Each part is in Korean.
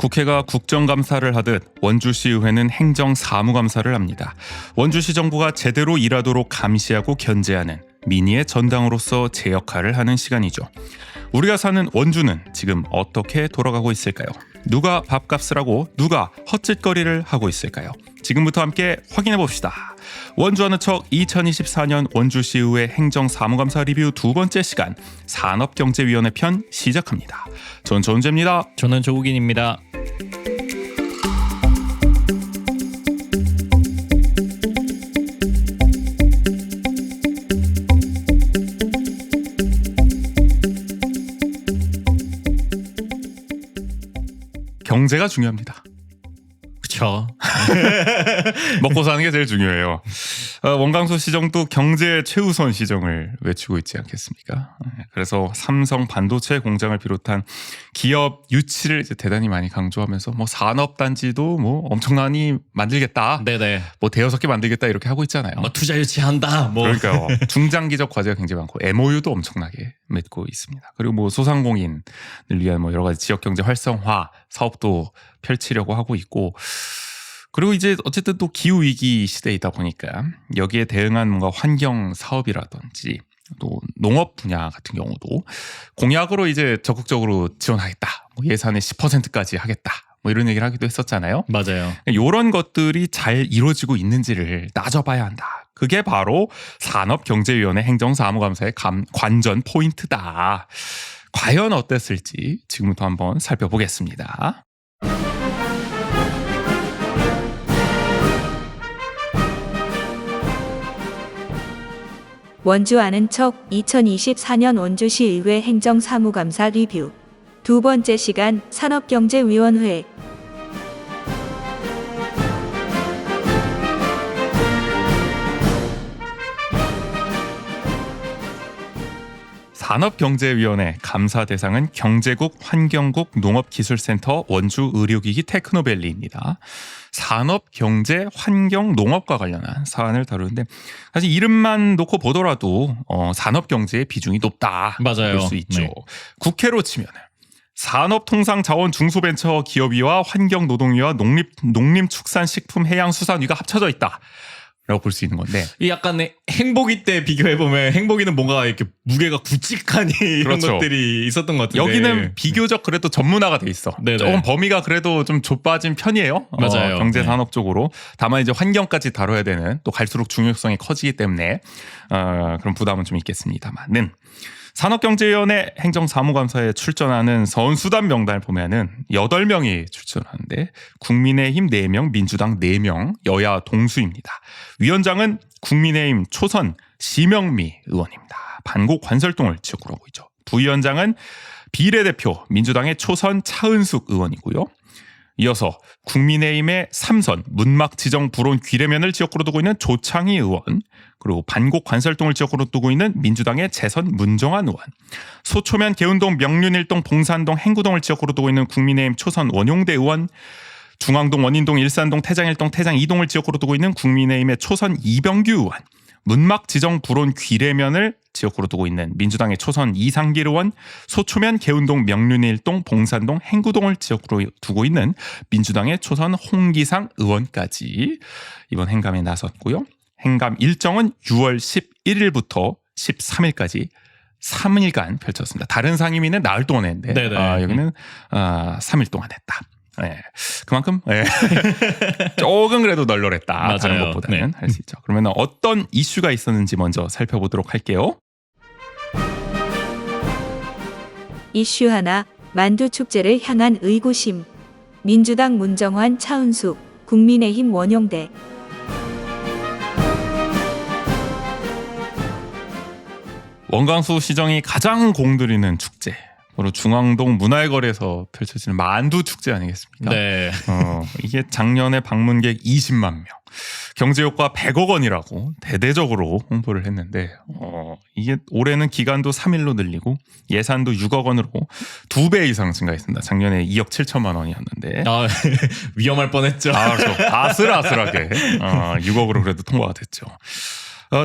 국회가 국정감사를 하듯 원주시의회는 행정사무감사를 합니다. 원주시 정부가 제대로 일하도록 감시하고 견제하는 민의의 전당으로서 제 역할을 하는 시간이죠. 우리가 사는 원주는 지금 어떻게 돌아가고 있을까요? 누가 밥값을 하고 누가 헛짓거리를 하고 있을까요? 지금부터 함께 확인해 봅시다. 원주 어느 척 2024년 원주시의회 행정사무감사 리뷰 두 번째 시간 산업경제위원회 편 시작합니다. 전 조은재입니다. 저는 조국인입니다. 경제가 중요합니다. 그렇죠. 먹고 사는 게 제일 중요해요. 원광수 시정도 경제 최우선 시정을 외치고 있지 않겠습니까? 그래서 삼성 반도체 공장을 비롯한 기업 유치를 이제 대단히 많이 강조하면서 뭐 산업단지도 뭐 엄청나게 만들겠다. 네네. 뭐 대여섯 개 만들겠다 이렇게 하고 있잖아요. 뭐 투자 유치한다. 뭐 그러니까요. 중장기적 과제가 굉장히 많고 MOU도 엄청나게 맺고 있습니다. 그리고 뭐 소상공인을 위한 뭐 여러 가지 지역 경제 활성화 사업도 펼치려고 하고 있고, 그리고 이제 어쨌든 또 기후 위기 시대이다 보니까 여기에 대응한 뭔가 환경 사업이라든지 또 농업 분야 같은 경우도 공약으로 이제 적극적으로 지원하겠다. 뭐 예산의 10%까지 하겠다. 뭐 이런 얘기를 하기도 했었잖아요. 맞아요. 이런 것들이 잘 이루어지고 있는지를 따져봐야 한다. 그게 바로 산업경제위원회 행정사무감사의 관전 포인트다. 과연 어땠을지 지금부터 한번 살펴보겠습니다. 원주 아는 척 2024년 원주시 의회 행정사무감사 리뷰 두 번째 시간 산업경제위원회. 산업경제위원회 감사 대상은 경제국, 환경국, 농업기술센터, 원주 의료기기 테크노밸리입니다. 산업, 경제, 환경, 농업과 관련한 사안을 다루는데 사실 이름만 놓고 보더라도 산업 경제의 비중이 높다 맞아요. 볼 수 있죠. 네. 국회로 치면은 산업통상자원중소벤처기업위와 환경노동위와 농림축산식품해양수산위가 합쳐져 있다. 라고 볼 수 있는 건데, 이 약간의 행보기 때 비교해 보면 행보기는 뭔가 이렇게 무게가 굵직하니 이런 그렇죠. 것들이 있었던 것 같은데 여기는 비교적 그래도 전문화가 돼 있어. 네네. 조금 범위가 그래도 좀 좁아진 편이에요. 맞아요. 경제 산업 쪽으로. 다만 이제 환경까지 다뤄야 되는, 또 갈수록 중요성이 커지기 때문에 그런 부담은 좀 있겠습니다만은, 산업경제위원회 행정사무감사에 출전하는 선수단 명단을 보면은 8명이 출전하는데 국민의힘 4명, 민주당 4명, 여야 동수입니다. 위원장은 국민의힘 초선 심영미 의원입니다. 반곡 관설동을 지역구로 하고 있죠. 부위원장은 비례대표 민주당의 초선 차은숙 의원이고요. 이어서 국민의힘의 3선 문막 지정 불온 귀례면을 지역구로 두고 있는 조창희 의원, 그리고 반곡 관설동을 지역구로 두고 있는 민주당의 재선 문정환 의원, 소초면 개운동 명륜일동 봉산동 행구동을 지역구로 두고 있는 국민의힘 초선 원용대 의원, 중앙동 원인동 일산동 태장일동 태장 2동을 지역구로 두고 있는 국민의힘의 초선 이병규 의원, 문막 지정 불온 귀례면을 지역구로 두고 있는 민주당의 초선 이상길 의원, 소초면 개운동 명륜일동 봉산동 행구동을 지역구로 두고 있는 민주당의 초선 홍기상 의원까지 이번 행감에 나섰고요. 행감 일정은 6월 11일부터 13일까지 3일간 펼쳤습니다. 다른 상임위는 나흘 동안 했는데 여기는 3일 동안 했다. 네. 그만큼 조금 그래도 널널했다. 맞아요. 다른 것보다는 할 수 있죠. 그러면 어떤 이슈가 있었는지 먼저 살펴보도록 할게요. 이슈 하나, 만두 축제를 향한 의구심. 민주당 문정환 차은숙, 국민의힘 원용대. 원광수 시정이 가장 공들이는 축제, 바로 중앙동 문화의거리에서 펼쳐지는 만두 축제 아니겠습니까? 네. 이게 작년에 방문객 20만 명, 경제효과 100억 원이라고 대대적으로 홍보를 했는데 이게 올해는 기간도 3일로 늘리고 예산도 6억 원으로 2배 이상 증가했습니다. 작년에 2억 7천만 원이었는데 위험할 뻔했죠. 그렇죠. 아슬아슬하게 6억으로 그래도 통과가 됐죠.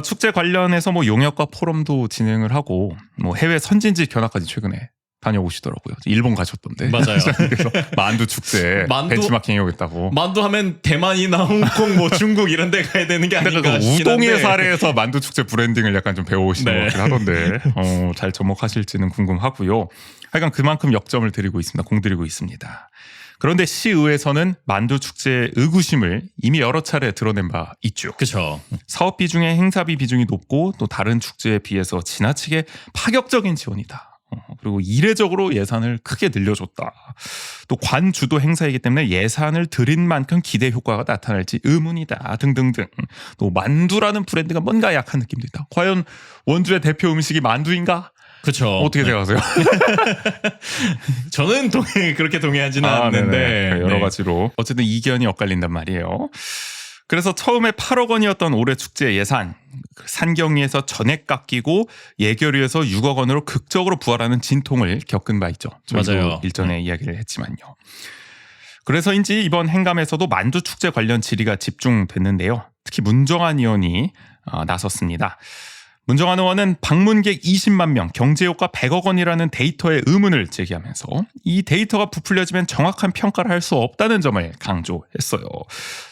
축제 관련해서 뭐 용역과 포럼도 진행을 하고 뭐 해외 선진지 견학까지 최근에 다녀오시더라고요. 일본 가셨던데. 맞아요. 그래서 만두 축제 벤치마킹 해오겠다고. 만두 하면 대만이나 홍콩, 뭐 중국 이런 데 가야 되는 게 근데 아닌가 그 싶긴 우동의 한데. 사례에서 만두 축제 브랜딩을 약간 좀 배워오시는 네. 것 같긴 하던데 잘 접목하실지는 궁금하고요. 하여간 그만큼 역점을 드리고 있습니다. 공들이고 있습니다. 그런데 시의회에서는 만두 축제의 의구심을 이미 여러 차례 드러낸 바 있죠. 그렇죠. 사업비 중에 행사비 비중이 높고 또 다른 축제에 비해서 지나치게 파격적인 지원이다. 그리고 이례적으로 예산을 크게 늘려줬다. 또 관주도 행사이기 때문에 예산을 들인 만큼 기대 효과가 나타날지 의문이다. 등등등. 또 만두라는 브랜드가 뭔가 약한 느낌도 있다. 과연 원주의 대표 음식이 만두인가? 그렇죠. 어떻게 생각하세요? 저는 그렇게 동의하지는 않는데 네네. 여러 가지로 어쨌든 이견이 엇갈린단 말이에요. 그래서 처음에 8억 원이었던 올해 축제 예산 산경리에서 전액 깎이고 예결위에서 6억 원으로 극적으로 부활하는 진통을 겪은 바 있죠. 저희도 맞아요. 일전에 이야기를 했지만요. 그래서인지 이번 행감에서도 만두 축제 관련 질의가 집중됐는데요. 특히 문정환 의원이 나섰습니다. 문정환 의원은 방문객 20만 명, 경제효과 100억 원이라는 데이터에 의문을 제기하면서 이 데이터가 부풀려지면 정확한 평가를 할 수 없다는 점을 강조했어요.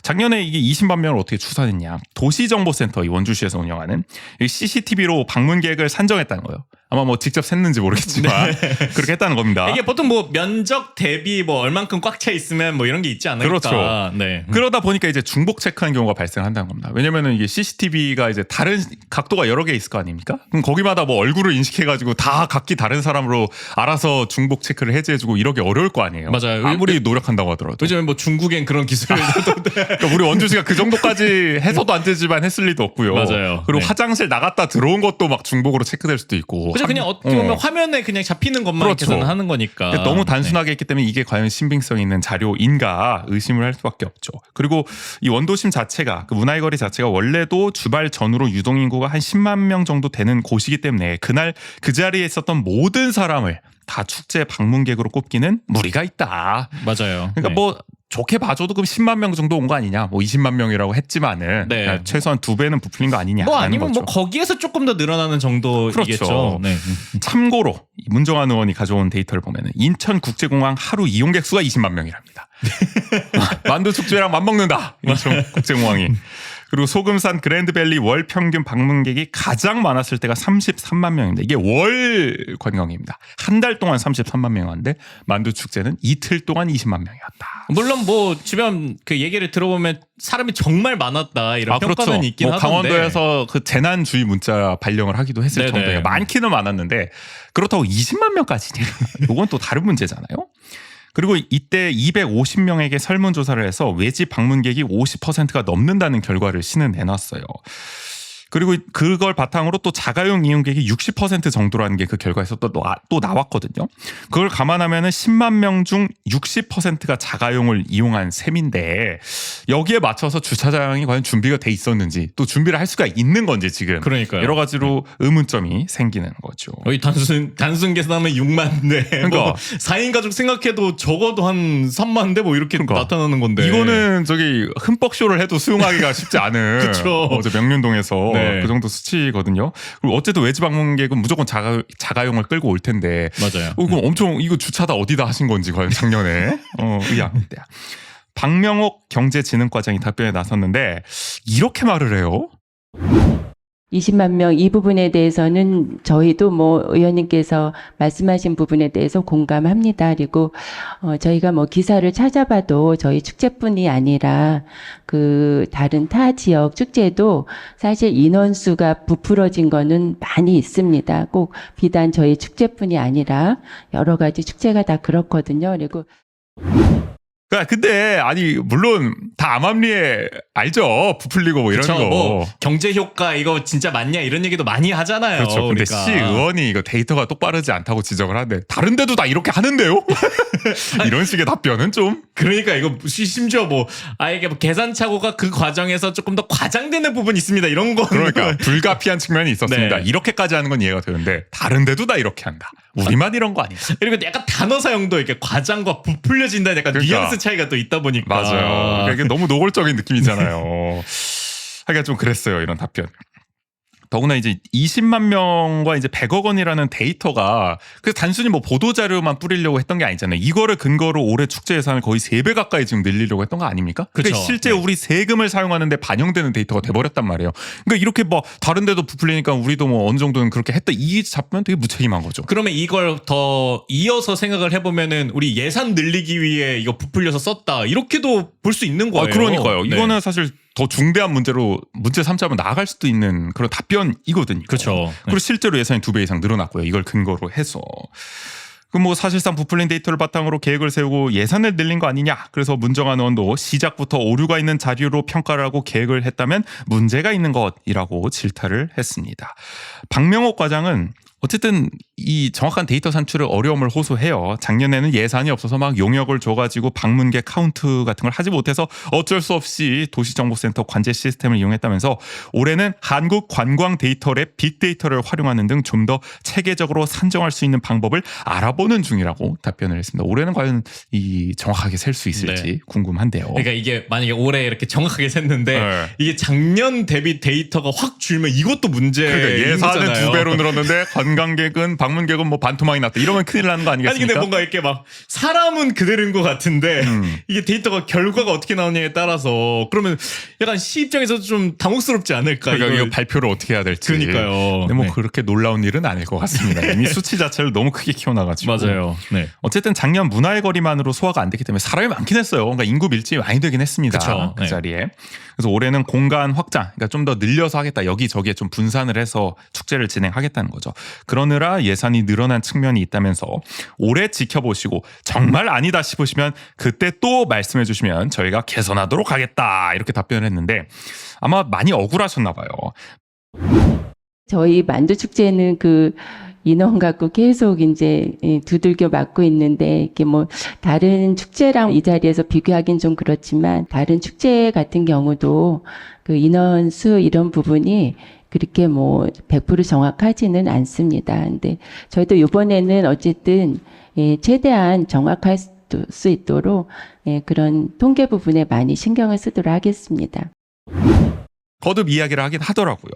작년에 이게 20만 명을 어떻게 추산했냐. 도시정보센터 이 원주시에서 운영하는 CCTV로 방문객을 산정했다는 거예요. 아마 뭐 직접 샜는지 모르겠지만 그렇게 했다는 겁니다. 이게 보통 뭐 면적 대비 뭐 얼만큼 꽉 차 있으면 뭐 이런 게 있지 않을까. 그렇죠. 네. 그러다 보니까 이제 중복 체크하는 경우가 발생한다는 겁니다. 왜냐면은 이게 CCTV가 이제 다른 각도가 여러 개 있을 거 아닙니까? 그럼 거기마다 뭐 얼굴을 인식해가지고 다 각기 다른 사람으로 알아서 중복 체크를 해제해주고 이러기 어려울 거 아니에요. 맞아요. 아무리 노력한다고 하더라도. 요즘에 뭐 중국엔 그런 기술을 그러니까 우리 원주시가 그 정도까지 해서도 안 되지만 했을 리도 없고요. 맞아요. 그리고 네. 화장실 나갔다 들어온 것도 막 중복으로 체크될 수도 있고. 그죠. 그냥 어떻게 보면 화면에 그냥 잡히는 것만 그렇죠. 계산을 하는 거니까. 너무 단순하게 했기 때문에 이게 과연 신빙성 있는 자료인가 의심을 할 수밖에 없죠. 그리고 이 원도심 자체가 그 문화의 거리 자체가 원래도 주말 전후로 유동 인구가 한 10만 명 정도 되는 곳이기 때문에 그날 그 자리에 있었던 모든 사람을 다 축제 방문객으로 꼽기는 무리가 있다. 맞아요. 그러니까 네. 뭐 좋게 봐줘도 그럼 10만 명 정도 온 거 아니냐. 뭐 20만 명이라고 했지만은 네. 그러니까 최소한 2배는 부풀린 거 아니냐. 뭐 아니면 거죠. 뭐 거기에서 조금 더 늘어나는 정도이겠죠. 그렇죠. 네. 참고로 이 문정환 의원이 가져온 데이터를 보면 인천국제공항 하루 이용객 수가 20만 명이랍니다. 만두 축제랑 맞먹는다. 인천국제공항이. 그리고 소금산 그랜드밸리 월 평균 방문객이 가장 많았을 때가 33만 명입니다. 이게 월 관광입니다. 한 달 동안 33만 명이었는데 만두 축제는 이틀 동안 20만 명이었다. 물론 뭐 주변 그 얘기를 들어보면 사람이 정말 많았다 이런 평가는 있긴 뭐 하던데. 강원도에서 그 재난주의 문자 발령을 하기도 했을 네네. 정도예요. 많기는 많았는데 그렇다고 20만 명까지냐? 이건 또 다른 문제잖아요. 그리고 이때 250명에게 설문조사를 해서 외지 방문객이 50%가 넘는다는 결과를 시는 내놨어요. 그리고 그걸 바탕으로 또 자가용 이용객이 60% 정도라는 게 그 결과에서 또 나왔거든요. 그걸 감안하면은 10만 명 중 60%가 자가용을 이용한 셈인데 여기에 맞춰서 주차장이 과연 준비가 돼 있었는지 또 준비를 할 수가 있는 건지 지금 그러니까요. 여러 가지로 의문점이 생기는 거죠. 거의 단순 계산하면 6만 대. 그러니까. 뭐 4인 가족 생각해도 적어도 한 3만 대 뭐 이렇게 그러니까. 나타나는 건데. 이거는 저기 흠뻑 쇼를 해도 수용하기가 쉽지 않은 그쵸. 어제 명륜동에서 네. 그 정도 수치거든요. 그리고 어쨌든 외지 방문객은 무조건 자가용을 끌고 올 텐데 맞아요. 이거 엄청 이거 주차 다 어디다 하신 건지 과연 작년에 의아합니다. 박명옥 경제진흥과장이 답변에 나섰는데 이렇게 말을 해요. 20만 명 이 부분에 대해서는 저희도 뭐 의원님께서 말씀하신 부분에 대해서 공감합니다. 그리고 저희가 뭐 기사를 찾아봐도 저희 축제뿐이 아니라 그 다른 타 지역 축제도 사실 인원수가 부풀어진 거는 많이 있습니다. 꼭 비단 저희 축제뿐이 아니라 여러 가지 축제가 다 그렇거든요. 그리고 근데 아니 물론 다 암암리에 알죠. 부풀리고 뭐 이런 그쵸, 거. 뭐 경제 효과 이거 진짜 맞냐 이런 얘기도 많이 하잖아요. 그렇죠. 근데 그러니까. 시 의원이 이거 데이터가 똑바르지 않다고 지적을 하는데 다른 데도 다 이렇게 하는데요? 이런 식의 답변은 좀 그러니까 이거 심지어 뭐 이게 뭐 계산착오가 그 과정에서 조금 더 과장되는 부분이 있습니다. 이런 거 그러니까 불가피한 측면이 있었습니다. 네. 이렇게까지 하는 건 이해가 되는데 다른 데도 다 이렇게 한다. 우리만 이런 거 아니야? 그리고 약간 단어 사용도 이렇게 과장과 부풀려진다는 약간 그러니까. 뉘앙스 차이가 또 있다 보니까 맞아요. 이게 너무 노골적인 느낌이잖아요. 하기가 좀 그랬어요. 이런 답변. 더구나 이제 20만 명과 이제 100억 원이라는 데이터가 그 단순히 뭐 보도 자료만 뿌리려고 했던 게 아니잖아요. 이거를 근거로 올해 축제 예산을 거의 3배 가까이 지금 늘리려고 했던 거 아닙니까? 그러니까 그쵸. 실제 네. 우리 세금을 사용하는데 반영되는 데이터가 돼버렸단 말이에요. 그러니까 이렇게 뭐 다른 데도 부풀리니까 우리도 뭐 어느 정도는 그렇게 했다 이 잡으면 되게 무책임한 거죠. 그러면 이걸 더 이어서 생각을 해보면은 우리 예산 늘리기 위해 이거 부풀려서 썼다 이렇게도 볼 수 있는 거예요. 그러니까요. 네. 이거는 사실 더 중대한 문제 삼자면 나아갈 수도 있는 그런 답변이거든요. 그렇죠. 그리고 실제로 예산이 2배 이상 늘어났고요. 이걸 근거로 해서. 그 뭐 사실상 부풀린 데이터를 바탕으로 계획을 세우고 예산을 늘린 거 아니냐. 그래서 문정한 의원도 시작부터 오류가 있는 자료로 평가를 하고 계획을 했다면 문제가 있는 것이라고 질타를 했습니다. 박명옥 과장은 어쨌든 이 정확한 데이터 산출의 어려움을 호소해요. 작년에는 예산이 없어서 막 용역을 줘가지고 방문객 카운트 같은 걸 하지 못해서 어쩔 수 없이 도시정보센터 관제 시스템을 이용했다면서 올해는 한국관광 데이터랩 빅데이터를 활용하는 등 좀 더 체계적으로 산정할 수 있는 방법을 알아보는 중이라고 답변을 했습니다. 올해는 과연 이 정확하게 셀 수 있을지 궁금한데요. 그러니까 이게 만약에 올해 이렇게 정확하게 셌는데 네. 이게 작년 대비 데이터가 확 줄면 이것도 문제인 그러니까 예산은 거잖아요. 2배로 늘었는데 관광객은 방문객은 뭐 반토막이 났다. 이러면 큰일 나는 거 아니 아니겠습니까? 근데 뭔가 이렇게 막 사람은 그대로인 것 같은데 이게 데이터가 결과가 어떻게 나오냐에 따라서 그러면 약간 시 입장에서 좀 당혹스럽지 않을까? 그러니까 이걸. 이거 발표를 어떻게 해야 될지. 그러니까요. 근데 뭐 네. 그렇게 놀라운 일은 아닐 것 같습니다. 이미 수치 자체를 너무 크게 키워놔가지고. 맞아요. 네. 어쨌든 작년 문화의 거리만으로 소화가 안 됐기 때문에 사람이 많긴 했어요. 그러니까 인구 밀집이 많이 되긴 했습니다. 그쵸. 그 네. 자리에. 그래서 올해는 공간 확장, 그러니까 좀 더 늘려서 하겠다. 여기저기에 좀 분산을 해서 축제를 진행하겠다는 거죠. 그러느라 예산이 늘어난 측면이 있다면서 올해 지켜보시고 정말 아니다 싶으시면 그때 또 말씀해 주시면 저희가 개선하도록 하겠다. 이렇게 답변을 했는데 아마 많이 억울하셨나 봐요. 저희 만두 축제는 그 인원 갖고 계속 이제 두들겨 맞고 있는데 이게 뭐 다른 축제랑 이 자리에서 비교하긴 좀 그렇지만 다른 축제 같은 경우도 그 인원 수 이런 부분이 그렇게 뭐 100% 정확하지는 않습니다. 근데 저희도 이번에는 어쨌든 최대한 정확할 수 있도록 그런 통계 부분에 많이 신경을 쓰도록 하겠습니다. 거듭 이야기를 하긴 하더라고요.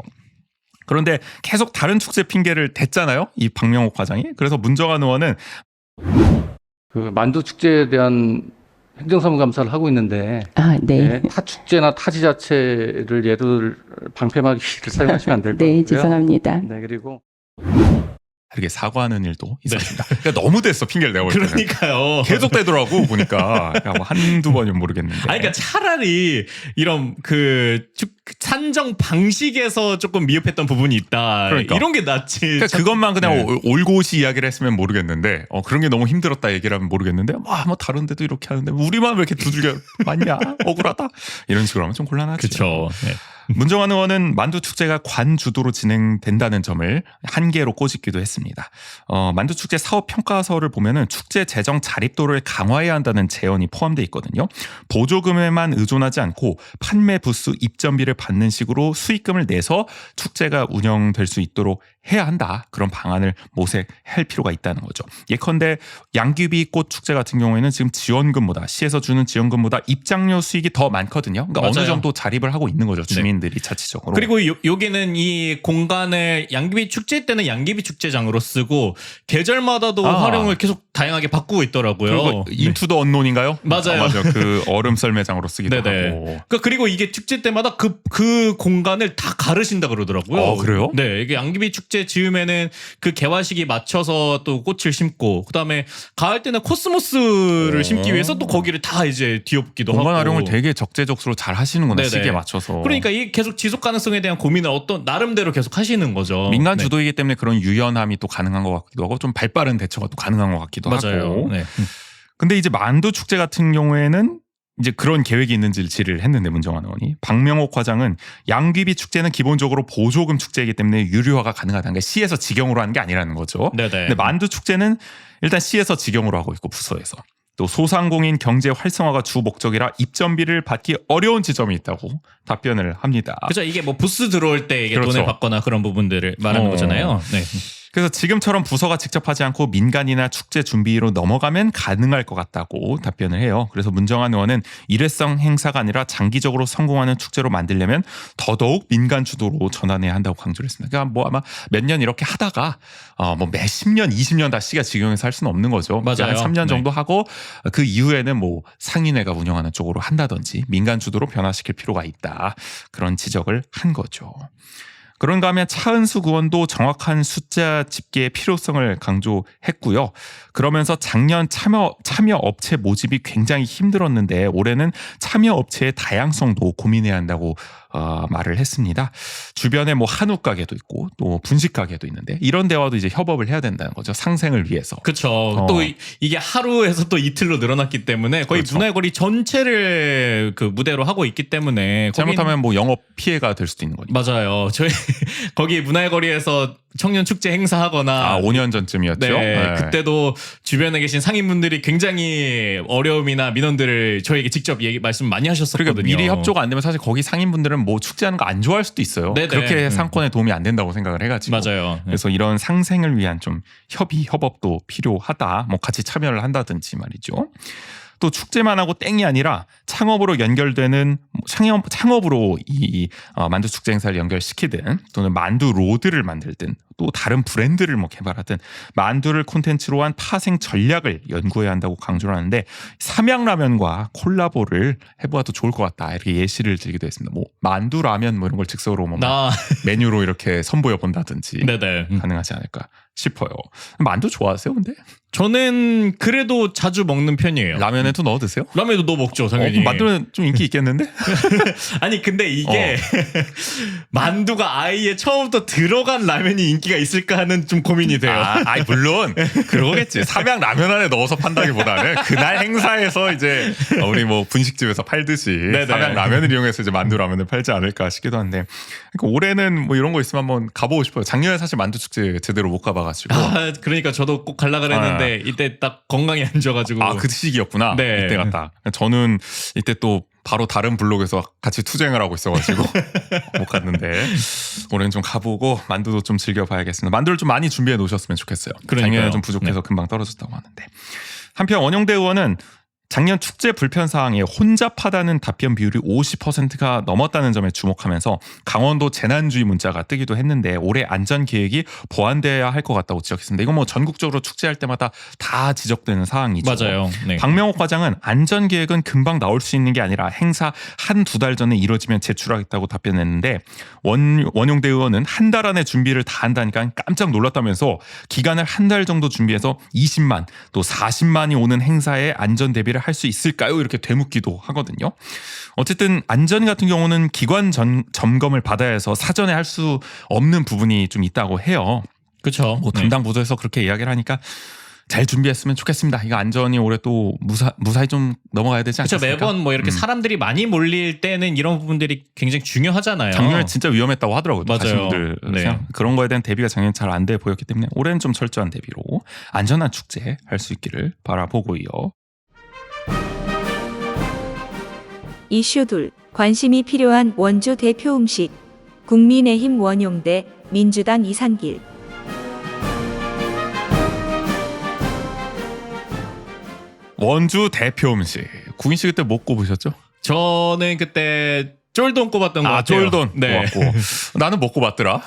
그런데 계속 다른 축제 핑계를 댔잖아요. 이 박명옥 과장이. 그래서 문정한 의원은 그 만두 축제에 대한 행정사무감사를 하고 있는데 네. 타 축제나 타 지자체를 예를 방패막이를 사용하시면 안 될 것 같고요. 네, 죄송합니다. 네, 그리고 이렇게 사과하는 일도 있었습니다. 그러니까 너무 됐어 핑계를 내고 있는. 그러니까요. 계속 되더라고 보니까. 그러니까 뭐 한두 번이면 모르겠는데. 아니, 그러니까 차라리 이런 산정 방식에서 조금 미흡했던 부분이 있다. 그러니까. 이런 게 낫지. 그러니까 그것만 그냥 네. 올곧이 이야기를 했으면 모르겠는데 그런 게 너무 힘들었다 얘기를 하면 모르겠는데 뭐 다른 데도 이렇게 하는데 우리만 왜 이렇게 두들겨 맞냐 억울하다 이런 식으로 하면 좀 곤란하죠. 그렇죠. 네. 문정한 의원은 만두 축제가 관 주도로 진행된다는 점을 한계로 꼬집기도 했습니다. 만두 축제 사업 평가서를 보면은 축제 재정 자립도를 강화해야 한다는 제언이 포함되어 있거든요. 보조금에만 의존하지 않고 판매 부스 입점비를 받는 식으로 수익금을 내서 축제가 운영될 수 있도록 해야 한다. 그런 방안을 모색할 필요가 있다는 거죠. 예컨대 양귀비 꽃 축제 같은 경우에는 지금 지원금보다 시에서 주는 지원금보다 입장료 수익이 더 많거든요. 그러니까 맞아요. 어느 정도 자립을 하고 있는 거죠. 주민들이 자체적으로. 그리고 여기는 이 공간을 양귀비 축제 때는 양귀비 축제장으로 쓰고 계절마다도 활용을 계속 다양하게 바꾸고 있더라고요. 그리고 인투 더 언론인가요? 맞아요. 맞아요. 그 얼음 썰매장으로 쓰기도 네네. 하고. 그리고 이게 축제 때마다 그 공간을 다 가르신다 그러더라고요. 그래요? 네, 이게 양귀비 축제 지으면은 그 개화식이 맞춰서 또 꽃을 심고, 그다음에 가을 때는 코스모스를 심기 위해서 또 거기를 다 이제 뒤엎기도 하고. 공간 활용을 되게 적재적소로 잘 하시는구나. 네네. 시기에 맞춰서. 그러니까 이 계속 지속 가능성에 대한 고민을 나름대로 계속 하시는 거죠. 민간 네. 주도이기 때문에 그런 유연함이 또 가능한 것 같기도 하고 좀 발빠른 대처가 또 가능한 것 같기도 맞아요. 하고. 네. 근데 이제 만두 축제 같은 경우에는 이제 그런 계획이 있는지를 질의를 했는데 문정한 의원이 박명옥 과장은 양귀비 축제는 기본적으로 보조금 축제이기 때문에 유료화가 가능하다는 게 시에서 직영으로 하는 게 아니라는 거죠. 네네. 근데 만두 축제는 일단 시에서 직영으로 하고 있고 부서에서 또 소상공인 경제 활성화가 주 목적이라 입점비를 받기 어려운 지점이 있다고 답변을 합니다. 그렇죠. 이게 뭐 부스 들어올 때 이게 그렇죠. 돈을 받거나 그런 부분들을 말하는 거잖아요. 네. 그래서 지금처럼 부서가 직접 하지 않고 민간이나 축제 준비로 넘어가면 가능할 것 같다고 답변을 해요. 그래서 문정한 의원은 일회성 행사가 아니라 장기적으로 성공하는 축제로 만들려면 더더욱 민간 주도로 전환해야 한다고 강조를 했습니다. 그러니까 뭐 아마 몇 년 이렇게 하다가 뭐 몇십 년, 20년 다 시가 직영에서 할 수는 없는 거죠. 맞아요. 한 3년 네. 정도 하고 그 이후에는 뭐 상인회가 운영하는 쪽으로 한다든지 민간 주도로 변화시킬 필요가 있다. 그런 지적을 한 거죠. 그런가 하면 차은수 의원도 정확한 숫자 집계의 필요성을 강조했고요. 그러면서 작년 참여 업체 모집이 굉장히 힘들었는데 올해는 참여 업체의 다양성도 고민해야 한다고 말을 했습니다. 주변에 뭐 한우 가게도 있고 또 분식 가게도 있는데 이런 데와도 이제 협업을 해야 된다는 거죠. 상생을 위해서. 그렇죠. 또 이게 하루에서 또 이틀로 늘어났기 때문에 거의 그렇죠. 문화거리 전체를 그 무대로 하고 있기 때문에 잘못하면 뭐 영업 피해가 될 수도 있는 거니까. 맞아요. 저희 거기 문화거리에서 청년 축제 행사하거나 5년 전쯤이었죠. 네, 그때도 주변에 계신 상인분들이 굉장히 어려움이나 민원들을 저에게 직접 말씀 많이 하셨었거든요. 그러니까 미리 협조가 안 되면 사실 거기 상인분들은 뭐 축제하는 거 안 좋아할 수도 있어요. 네네. 그렇게 상권에 도움이 안 된다고 생각을 해가지고. 맞아요. 네. 그래서 이런 상생을 위한 좀 협업도 필요하다. 뭐 같이 참여를 한다든지 말이죠. 또 축제만 하고 땡이 아니라 창업으로 연결되는 창업으로 이 만두 축제 행사를 연결시키든 또는 만두 로드를 만들든 또 다른 브랜드를 뭐 개발하든 만두를 콘텐츠로 한 파생 전략을 연구해야 한다고 강조를 하는데 삼양라면과 콜라보를 해보아도 좋을 것 같다 이렇게 예시를 들기도 했습니다. 뭐 만두 라면 뭐 이런 걸 즉석으로 뭐 메뉴로 이렇게 선보여 본다든지 네네. 가능하지 않을까 싶어요. 만두 좋아하세요, 근데? 저는 그래도 자주 먹는 편이에요. 라면에도 넣어 드세요? 라면도 넣어 먹죠, 당연히. 만두는 좀 인기 있겠는데? 아니 근데 이게 만두가 아예 처음부터 들어간 라면이 인기가 있을까 하는 좀 고민이 돼요. 아이 물론 그러겠지. 삼양 라면 안에 넣어서 판다기보다는 그날 행사에서 이제 우리 뭐 분식집에서 팔듯이 네네. 삼양 라면을 이용해서 이제 만두 라면을 팔지 않을까 싶기도 한데 그러니까 올해는 뭐 이런 거 있으면 한번 가보고 싶어요. 작년에 사실 만두 축제 제대로 못 가봐가지고. 그러니까 저도 꼭 갈라 그랬는데 이때 딱 건강이 안 좋아가지고. 그 시기였구나. 네. 이때가 딱. 저는 이때 또 바로 다른 블록에서 같이 투쟁을 하고 있어가지고 못 갔는데 올해는 좀 가보고 만두도 좀 즐겨봐야겠습니다. 만두를 좀 많이 준비해 놓으셨으면 좋겠어요. 그러니까요. 작년에 좀 부족해서 금방 떨어졌다고 하는데. 한편 원영대 의원은 작년 축제 불편 사항에 혼잡하다는 답변 비율이 50%가 넘었다는 점에 주목하면서 강원도 재난주의 문자가 뜨기도 했는데 올해 안전 계획이 보완돼야 할 것 같다고 지적했습니다. 이건 뭐 전국적으로 축제할 때마다 다 지적되는 사항이죠. 맞아요. 네. 박명옥 과장은 안전 계획은 금방 나올 수 있는 게 아니라 행사 한두 달 전에 이루어지면 제출하겠다고 답변했는데 원용대 의원은 한 달 안에 준비를 다 한다니까 깜짝 놀랐다면서 기간을 한 달 정도 준비해서 20만 또 40만이 오는 행사에 안전 대비를 할 수 있을까요? 이렇게 되묻기도 하거든요. 어쨌든 안전 같은 경우는 기관 점검을 받아야 해서 사전에 할 수 없는 부분이 좀 있다고 해요. 그렇죠. 뭐 담당 부서에서 그렇게 이야기를 하니까 잘 준비했으면 좋겠습니다. 이거 안전이 올해 또 무사히 좀 넘어가야 되지 그렇죠. 않겠습니까? 매번 뭐 이렇게 사람들이 많이 몰릴 때는 이런 부분들이 굉장히 중요하잖아요. 작년에 진짜 위험했다고 하더라고요. 맞아요. 가신 분들 네. 그런 거에 대한 대비가 작년에 잘 안 돼 보였기 때문에 올해는 좀 철저한 대비로 안전한 축제 할 수 있기를 바라보고요. 이슈 둘. 관심이 필요한 원주 대표 음식. 국민의힘 원용대, 민주당 이상길. 원주 대표 음식. 구인 씨 그때 뭐 꼽으셨죠? 저는 그때 쫄돈 꼽았던 것 같아요. 쫄돈 네. 꼽았고 나는 뭐 꼽았더라?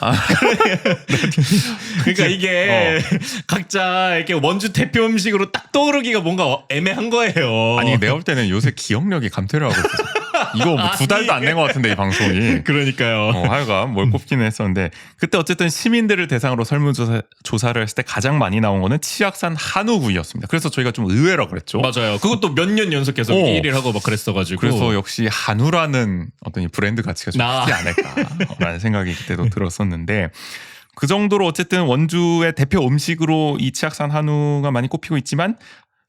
그러니까 이게 각자 이렇게 원주 대표 음식으로 딱 떠오르기가 뭔가 애매한 거예요. 아니 내가 볼 때는 요새 기억력이 감퇴를 하고 있어. 이거 뭐 2달도 안 된 것 같은데 이 방송이. 그러니까요. 하여간 뭘 꼽기는 했었는데 그때 어쨌든 시민들을 대상으로 설문조사를 했을 때 가장 많이 나온 거는 치악산 한우구이였습니다. 그래서 저희가 좀 의외라 그랬죠. 맞아요. 그것도 몇 년 연속 계속 1위를 하고 막 그랬어가지고. 그래서 역시 한우라는 어떤 이 브랜드 가치가 좀 크지 않을까라는 생각이 그때도 들었었는데 그 정도로 어쨌든 원주의 대표 음식으로 이 치악산 한우가 많이 꼽히고 있지만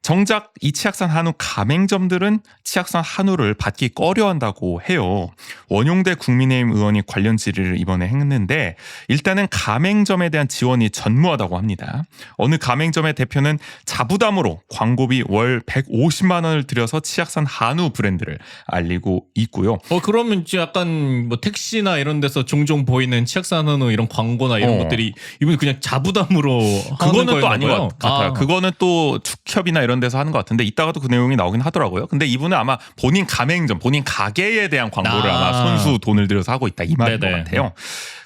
정작 이 치악산 한우 가맹점들은 치악산 한우를 받기 꺼려한다고 해요. 원용대 국민의힘 의원이 관련 질의를 이번에 했는데 일단은 가맹점에 대한 지원이 전무하다고 합니다. 어느 가맹점의 대표는 자부담으로 광고비 월 150만 원을 들여서 치악산 한우 브랜드를 알리고 있고요. 그러면 이제 약간 뭐 택시나 이런 데서 종종 보이는 치악산 한우 이런 광고나 이런 것들이 이분 그냥 자부담으로 하는 그거는 또 거였나 아닌 봐요? 것 같아요. 그거는 또 축협이나 이런 데서 하는 것 같은데 이따가도 그 내용이 나오긴 하더라고요. 근데 이분은 아마 본인 가맹점, 본인 가게에 대한 광고를 아마 손수 돈을 들여서 하고 있다 이 말인 것 네네. 같아요.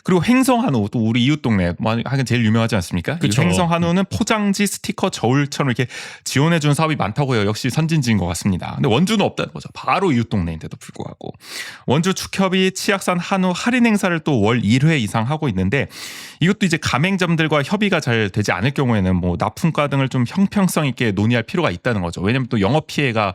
그리고 횡성 한우 또 우리 이웃 동네 하긴 제일 유명하지 않습니까? 그쵸. 횡성 한우는 포장지, 스티커, 저울처럼 이렇게 지원해 준 사업이 많다고 해요. 역시 선진지인 것 같습니다. 근데 원주는 없다는 거죠. 바로 이웃 동네인데도 불구하고 원주 축협이 치악산 한우 할인 행사를 또 월 1회 이상 하고 있는데 이것도 이제 가맹점들과 협의가 잘 되지 않을 경우에는 뭐 납품가 등을 좀 형평성 있게 논의할 필요가 있다는 거죠. 왜냐하면 또 영업 피해가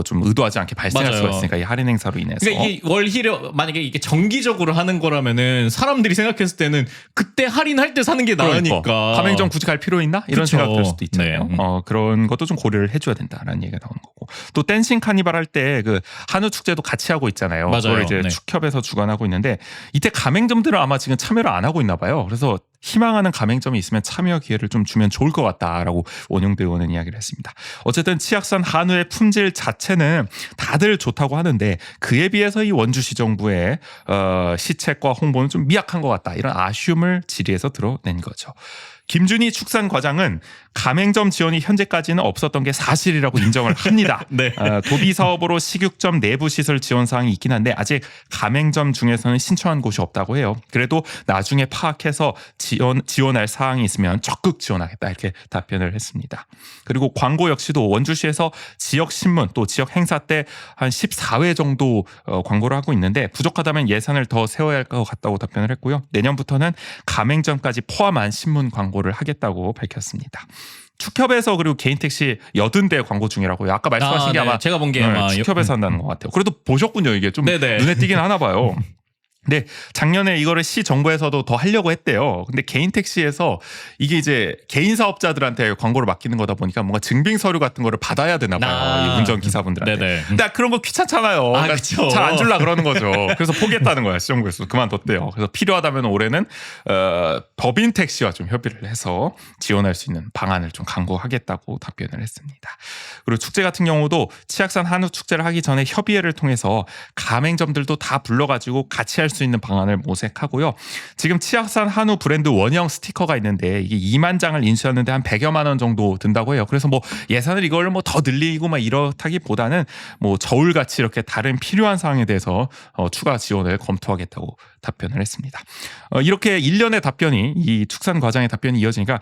좀 의도하지 않게 발생할 맞아요. 수가 있으니까 이 할인 행사로 인해서. 그러니까 이게 월 1회 만약에 이게 정기적으로 하는 거라면은 사람들이 생각했을 때는 그때 할인할 때 사는 게 나으니까. 가맹점 굳이 갈 필요 있나? 이런 그쵸. 생각 들 수도 있잖아요. 네. 그런 것도 좀 고려를 해줘야 된다라는 얘기가 나오는 거고. 또 댄싱 카니발 할 때 그 한우 축제도 같이 하고 있잖아요. 맞아요. 그걸 이제 네. 축협에서 주관하고 있는데 이때 가맹점들은 아마 지금 참여를 안 하고 있나 봐요. 그래서 희망하는 가맹점이 있으면 참여 기회를 좀 주면 좋을 것 같다라고 원용대 의원은 이야기를 했습니다. 어쨌든 치악산 한우의 품질 자체는 다들 좋다고 하는데 그에 비해서 이 원주시 정부의 시책과 홍보는 좀 미약한 것 같다. 이런 아쉬움을 질의에서 드러낸 거죠. 김준희 축산과장은 가맹점 지원이 현재까지는 없었던 게 사실이라고 인정을 합니다. 네. 도비 사업으로 식육점 내부 시설 지원 사항이 있긴 한데 아직 가맹점 중에서는 신청한 곳이 없다고 해요. 그래도 나중에 파악해서 지원할 사항이 있으면 적극 지원하겠다 이렇게 답변을 했습니다. 그리고 광고 역시도 원주시에서 지역 신문 또 지역 행사 때 한 14회 정도 광고를 하고 있는데 부족하다면 예산을 더 세워야 할 것 같다고 답변을 했고요. 내년부터는 가맹점까지 포함한 신문 광고를 하겠다고 밝혔습니다. 축협에서 그리고 개인 택시 80대 광고 중이라고요. 아까 말씀하신 게 네. 아마 제가 본 게 아마 축협에서 한다는 것 같아요. 그래도 보셨군요. 이게 좀 네네. 눈에 띄긴 하나 봐요. 근데 작년에 이거를 시 정부에서도 더 하려고 했대요. 근데 개인 택시에서 이게 이제 개인 사업자들한테 광고를 맡기는 거다 보니까 뭔가 증빙 서류 같은 거를 받아야 되나 봐요. 이 운전 기사분들한테. 네네. 근데 그런 거 귀찮잖아요. 그러니까 그쵸. 잘 안 줄라 그러는 거죠. 그래서 포기했다는 거야. 시정부에서 그만뒀대요. 그래서 필요하다면 올해는 법인 택시와 좀 협의를 해서 지원할 수 있는 방안을 좀 강구하겠다고 답변을 했습니다. 그리고 축제 같은 경우도 치악산 한우 축제를 하기 전에 협의회를 통해서 가맹점들도 다 불러가지고 같이 할 수 있는 방안을 모색하고요. 지금 치악산 한우 브랜드 원형 스티커가 있는데 이게 2만 장을 인수하는데 한 100여만 원 정도 든다고 해요. 그래서 뭐 예산을 이걸 뭐 더 늘리고 막 이렇다기보다는 뭐 저울같이 이렇게 다른 필요한 사항에 대해서 추가 지원을 검토하겠다고 답변을 했습니다. 이렇게 일련의 답변이 이 축산 과장의 답변이 이어지니까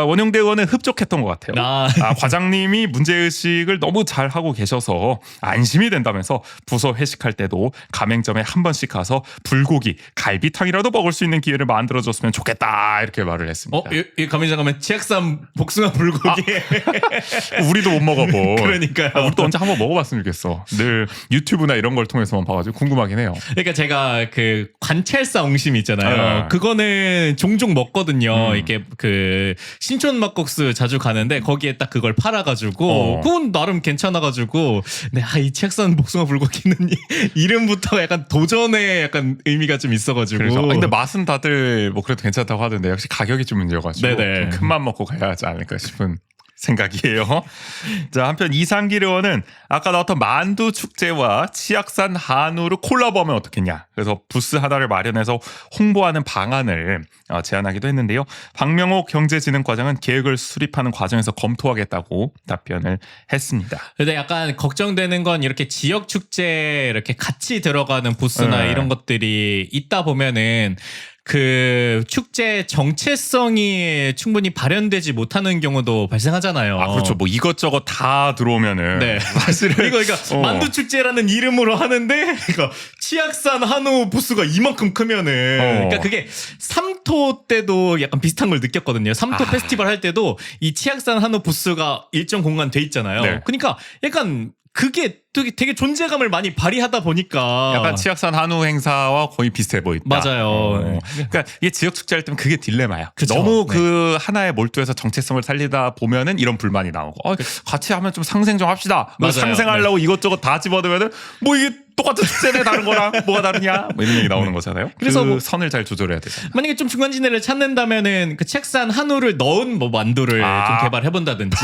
원용대 의원은 흡족했던 것 같아요. 과장님이 문제의식을 너무 잘 하고 계셔서 안심이 된다면서 부서 회식할 때도 가맹점에 한 번씩 가서 불고기, 갈비탕이라도 먹을 수 있는 기회를 만들어줬으면 좋겠다 이렇게 말을 했습니다. 이 가맹점 가면 치악산 복숭아 불고기. 우리도 못 먹어보. 그러니까요. 우리도 언제 한번 먹어봤으면 좋겠어. 늘 유튜브나 이런 걸 통해서만 봐가지고 궁금하긴 해요. 그러니까 제가 그 관찰사 옹심 있잖아요. 네. 그거는 종종 먹거든요. 이게 그 신촌 막국수 자주 가는데 거기에 딱 그걸 팔아가지고 그건 나름 괜찮아가지고 근데 이 치악산 복숭아 불고기는 이름부터 약간 도전의 약간 의미가 좀 있어가지고. 그래서 근데 맛은 다들 뭐 그래도 괜찮다고 하던데 역시 가격이 좀 문제여가지고 네네. 좀 큰맘 먹고 가야 하지 않을까 싶은 생각이에요. 자, 한편 이상길 의원은 아까 나왔던 만두 축제와 치악산 한우를 콜라보하면 어떻겠냐. 그래서 부스 하나를 마련해서 홍보하는 방안을 제안하기도 했는데요. 박명옥 경제진흥과장은 계획을 수립하는 과정에서 검토하겠다고 답변을 했습니다. 근데 약간 걱정되는 건 이렇게 지역 축제 이렇게 같이 들어가는 부스나 네. 이런 것들이 있다 보면은 그 축제 정체성이 충분히 발현되지 못하는 경우도 발생하잖아요. 그렇죠. 뭐 이것저것 다 들어오면은 네. 사실은 그러니까 만두 축제라는 이름으로 하는데 그러니까 치악산 한우 부스가 이만큼 크면은 그러니까 그게 삼토 때도 약간 비슷한 걸 느꼈거든요. 삼토 페스티벌 할 때도 이 치악산 한우 부스가 일정 공간 돼 있잖아요. 네. 그러니까 약간 그게 되게 존재감을 많이 발휘하다 보니까 약간 치악산 한우 행사와 거의 비슷해 보인다. 맞아요. 그러니까 이게 지역 축제 할 때는 그게 딜레마야. 그쵸. 너무 네. 그 하나에 몰두해서 정체성을 살리다 보면은 이런 불만이 나오고 같이 하면 좀 상생 좀 합시다. 뭐 맞아요. 상생하려고 이것저것 다 집어넣으면은 뭐 이게 똑같은 축제네 다른 거랑 뭐가 다르냐 뭐 이런 얘기 나오는 거잖아요. 그래서 그 뭐- 선을 잘 조절해야 되잖아요. 만약에 좀 중간지대를 찾는다면은 그 책산 한우를 넣은 뭐 만두를 좀 개발해 본다든지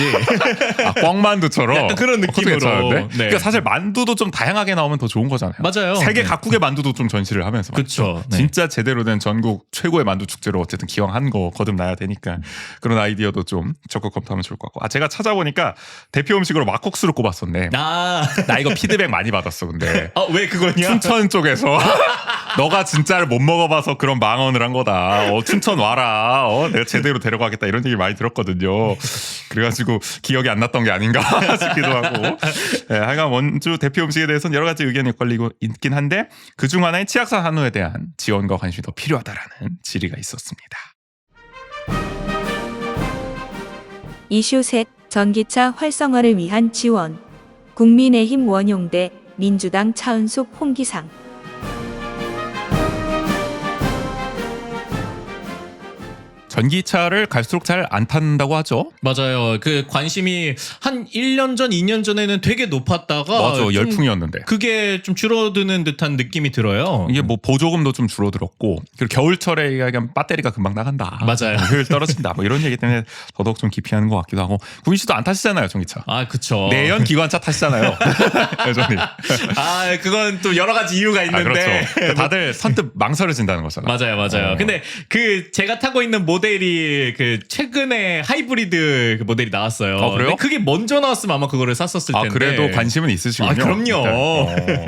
꽝만두처럼 약간 그런 그것도 느낌으로. 괜찮은데? 네. 그러니까 사실 만두도 좀 다양하게 나오면 더 좋은 거잖아요. 맞아요. 세계 네. 각국의 만두도 좀 전시를 하면서 그쵸. 네. 진짜 제대로 된 전국 최고의 만두 축제로 어쨌든 기왕한 거 거듭나야 되니까 그런 아이디어도 좀 적극 검토하면 좋을 것 같고 제가 찾아보니까 대표 음식으로 막국수를 꼽았었네. 나 이거 피드백 많이 받았어. 근데 왜 그거냐? 춘천 쪽에서 너가 진짜를 못 먹어봐서 그런 망언을 한 거다. 춘천 와라. 내가 제대로 데려가겠다 이런 얘기 많이 들었거든요. 그래가지고 기억이 안 났던 게 아닌가 싶기도 하고. 네, 하여간 원주 대표 음식에 대해서는 여러 가지 의견이 엇갈리고 있긴 한데 그중 하나인 치악산 한우에 대한 지원과 관심이 더 필요하다라는 질의가 있었습니다. 이슈 셋 전기차 활성화를 위한 지원. 국민의힘 원용대, 민주당 차은숙 홍기상. 전기차를 갈수록 잘 안 탄다고 하죠. 맞아요. 그 관심이 한 1년 전, 2년 전에는 되게 높았다가 맞아, 좀 열풍이었는데. 그게 좀 줄어드는 듯한 느낌이 들어요. 이게 뭐 보조금도 좀 줄어들었고 그리고 겨울철에 얘기하면 배터리가 금방 나간다. 맞아요. 효율 떨어진다. 뭐 이런 얘기 때문에 더더욱 좀 기피하는 것 같기도 하고 구인 씨도 안 타시잖아요, 전기차. 아, 그쵸. 내연 기관차 타시잖아요. 여전히. 그건 또 여러 가지 이유가 있는데. 그렇죠. 다들 선뜻 망설여진다는 거잖아요. 맞아요. 근데 그 제가 타고 있는 모델이 그 최근에 하이브리드 그 모델이 나왔어요. 그래요? 근데 그게 먼저 나왔으면 아마 그거를 샀었을 텐데. 그래도 관심은 있으시군요. 그럼요. 일단.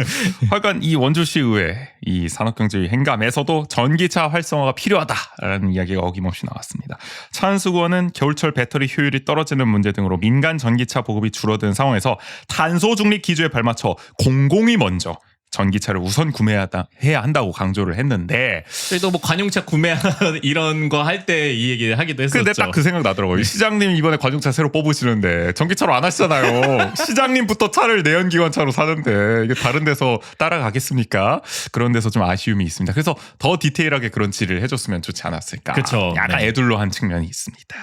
하여간 이 원주시 의회 이 산업경제위 행감에서도 전기차 활성화가 필요하다라는 이야기가 어김없이 나왔습니다. 차은숙 의원은 겨울철 배터리 효율이 떨어지는 문제 등으로 민간 전기차 보급이 줄어든 상황에서 탄소 중립 기조에 발맞춰 공공이 먼저 전기차를 우선 구매해야 한다고 강조를 했는데 그래도 뭐 관용차 구매 이런 거 할 때 이 얘기 하기도 했었죠. 근데 딱 그 생각 나더라고요. 시장님 이번에 관용차 새로 뽑으시는데 전기차로 안 하시잖아요. 시장님부터 차를 내연기관차로 사는데 이게 다른 데서 따라가겠습니까? 그런 데서 좀 아쉬움이 있습니다. 그래서 더 디테일하게 그런 질의를 해줬으면 좋지 않았을까. 그쵸. 약간 네. 애둘러 한 측면이 있습니다.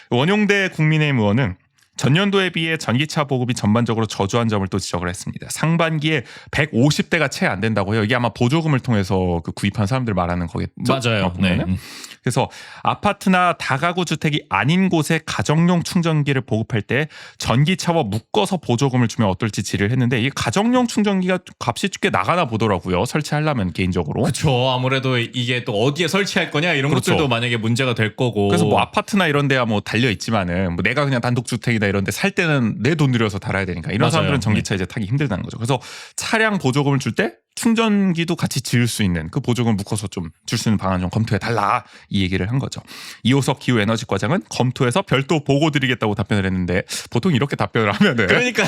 원용대 국민의힘 의원은 전년도에 비해 전기차 보급이 전반적으로 저조한 점을 또 지적을 했습니다. 상반기에 150대가 채 안 된다고 해요. 이게 아마 보조금을 통해서 그 구입한 사람들 말하는 거겠죠? 맞아요. 보면은. 네. 그래서 아파트나 다가구 주택이 아닌 곳에 가정용 충전기를 보급할 때 전기차와 묶어서 보조금을 주면 어떨지 질의를 했는데 이 가정용 충전기가 값이 꽤 나가나 보더라고요. 설치하려면 개인적으로. 그렇죠. 아무래도 이게 또 어디에 설치할 거냐 이런 그렇죠. 것들도 만약에 문제가 될 거고. 그래서 뭐 아파트나 이런 데야 뭐 달려 있지만은 뭐 내가 그냥 단독주택이나 이런 데 살 때는 내 돈 들여서 달아야 되니까 이런 맞아요. 사람들은 전기차 이제 타기 힘들다는 거죠. 그래서 차량 보조금을 줄 때 충전기도 같이 지을 수 있는 그 보조금을 묶어서 좀 줄 수 있는 방안 좀 검토해 달라 이 얘기를 한 거죠. 이호석 기후에너지과장은 검토해서 별도 보고 드리겠다고 답변을 했는데 보통 이렇게 답변을 하면은 그러니까요.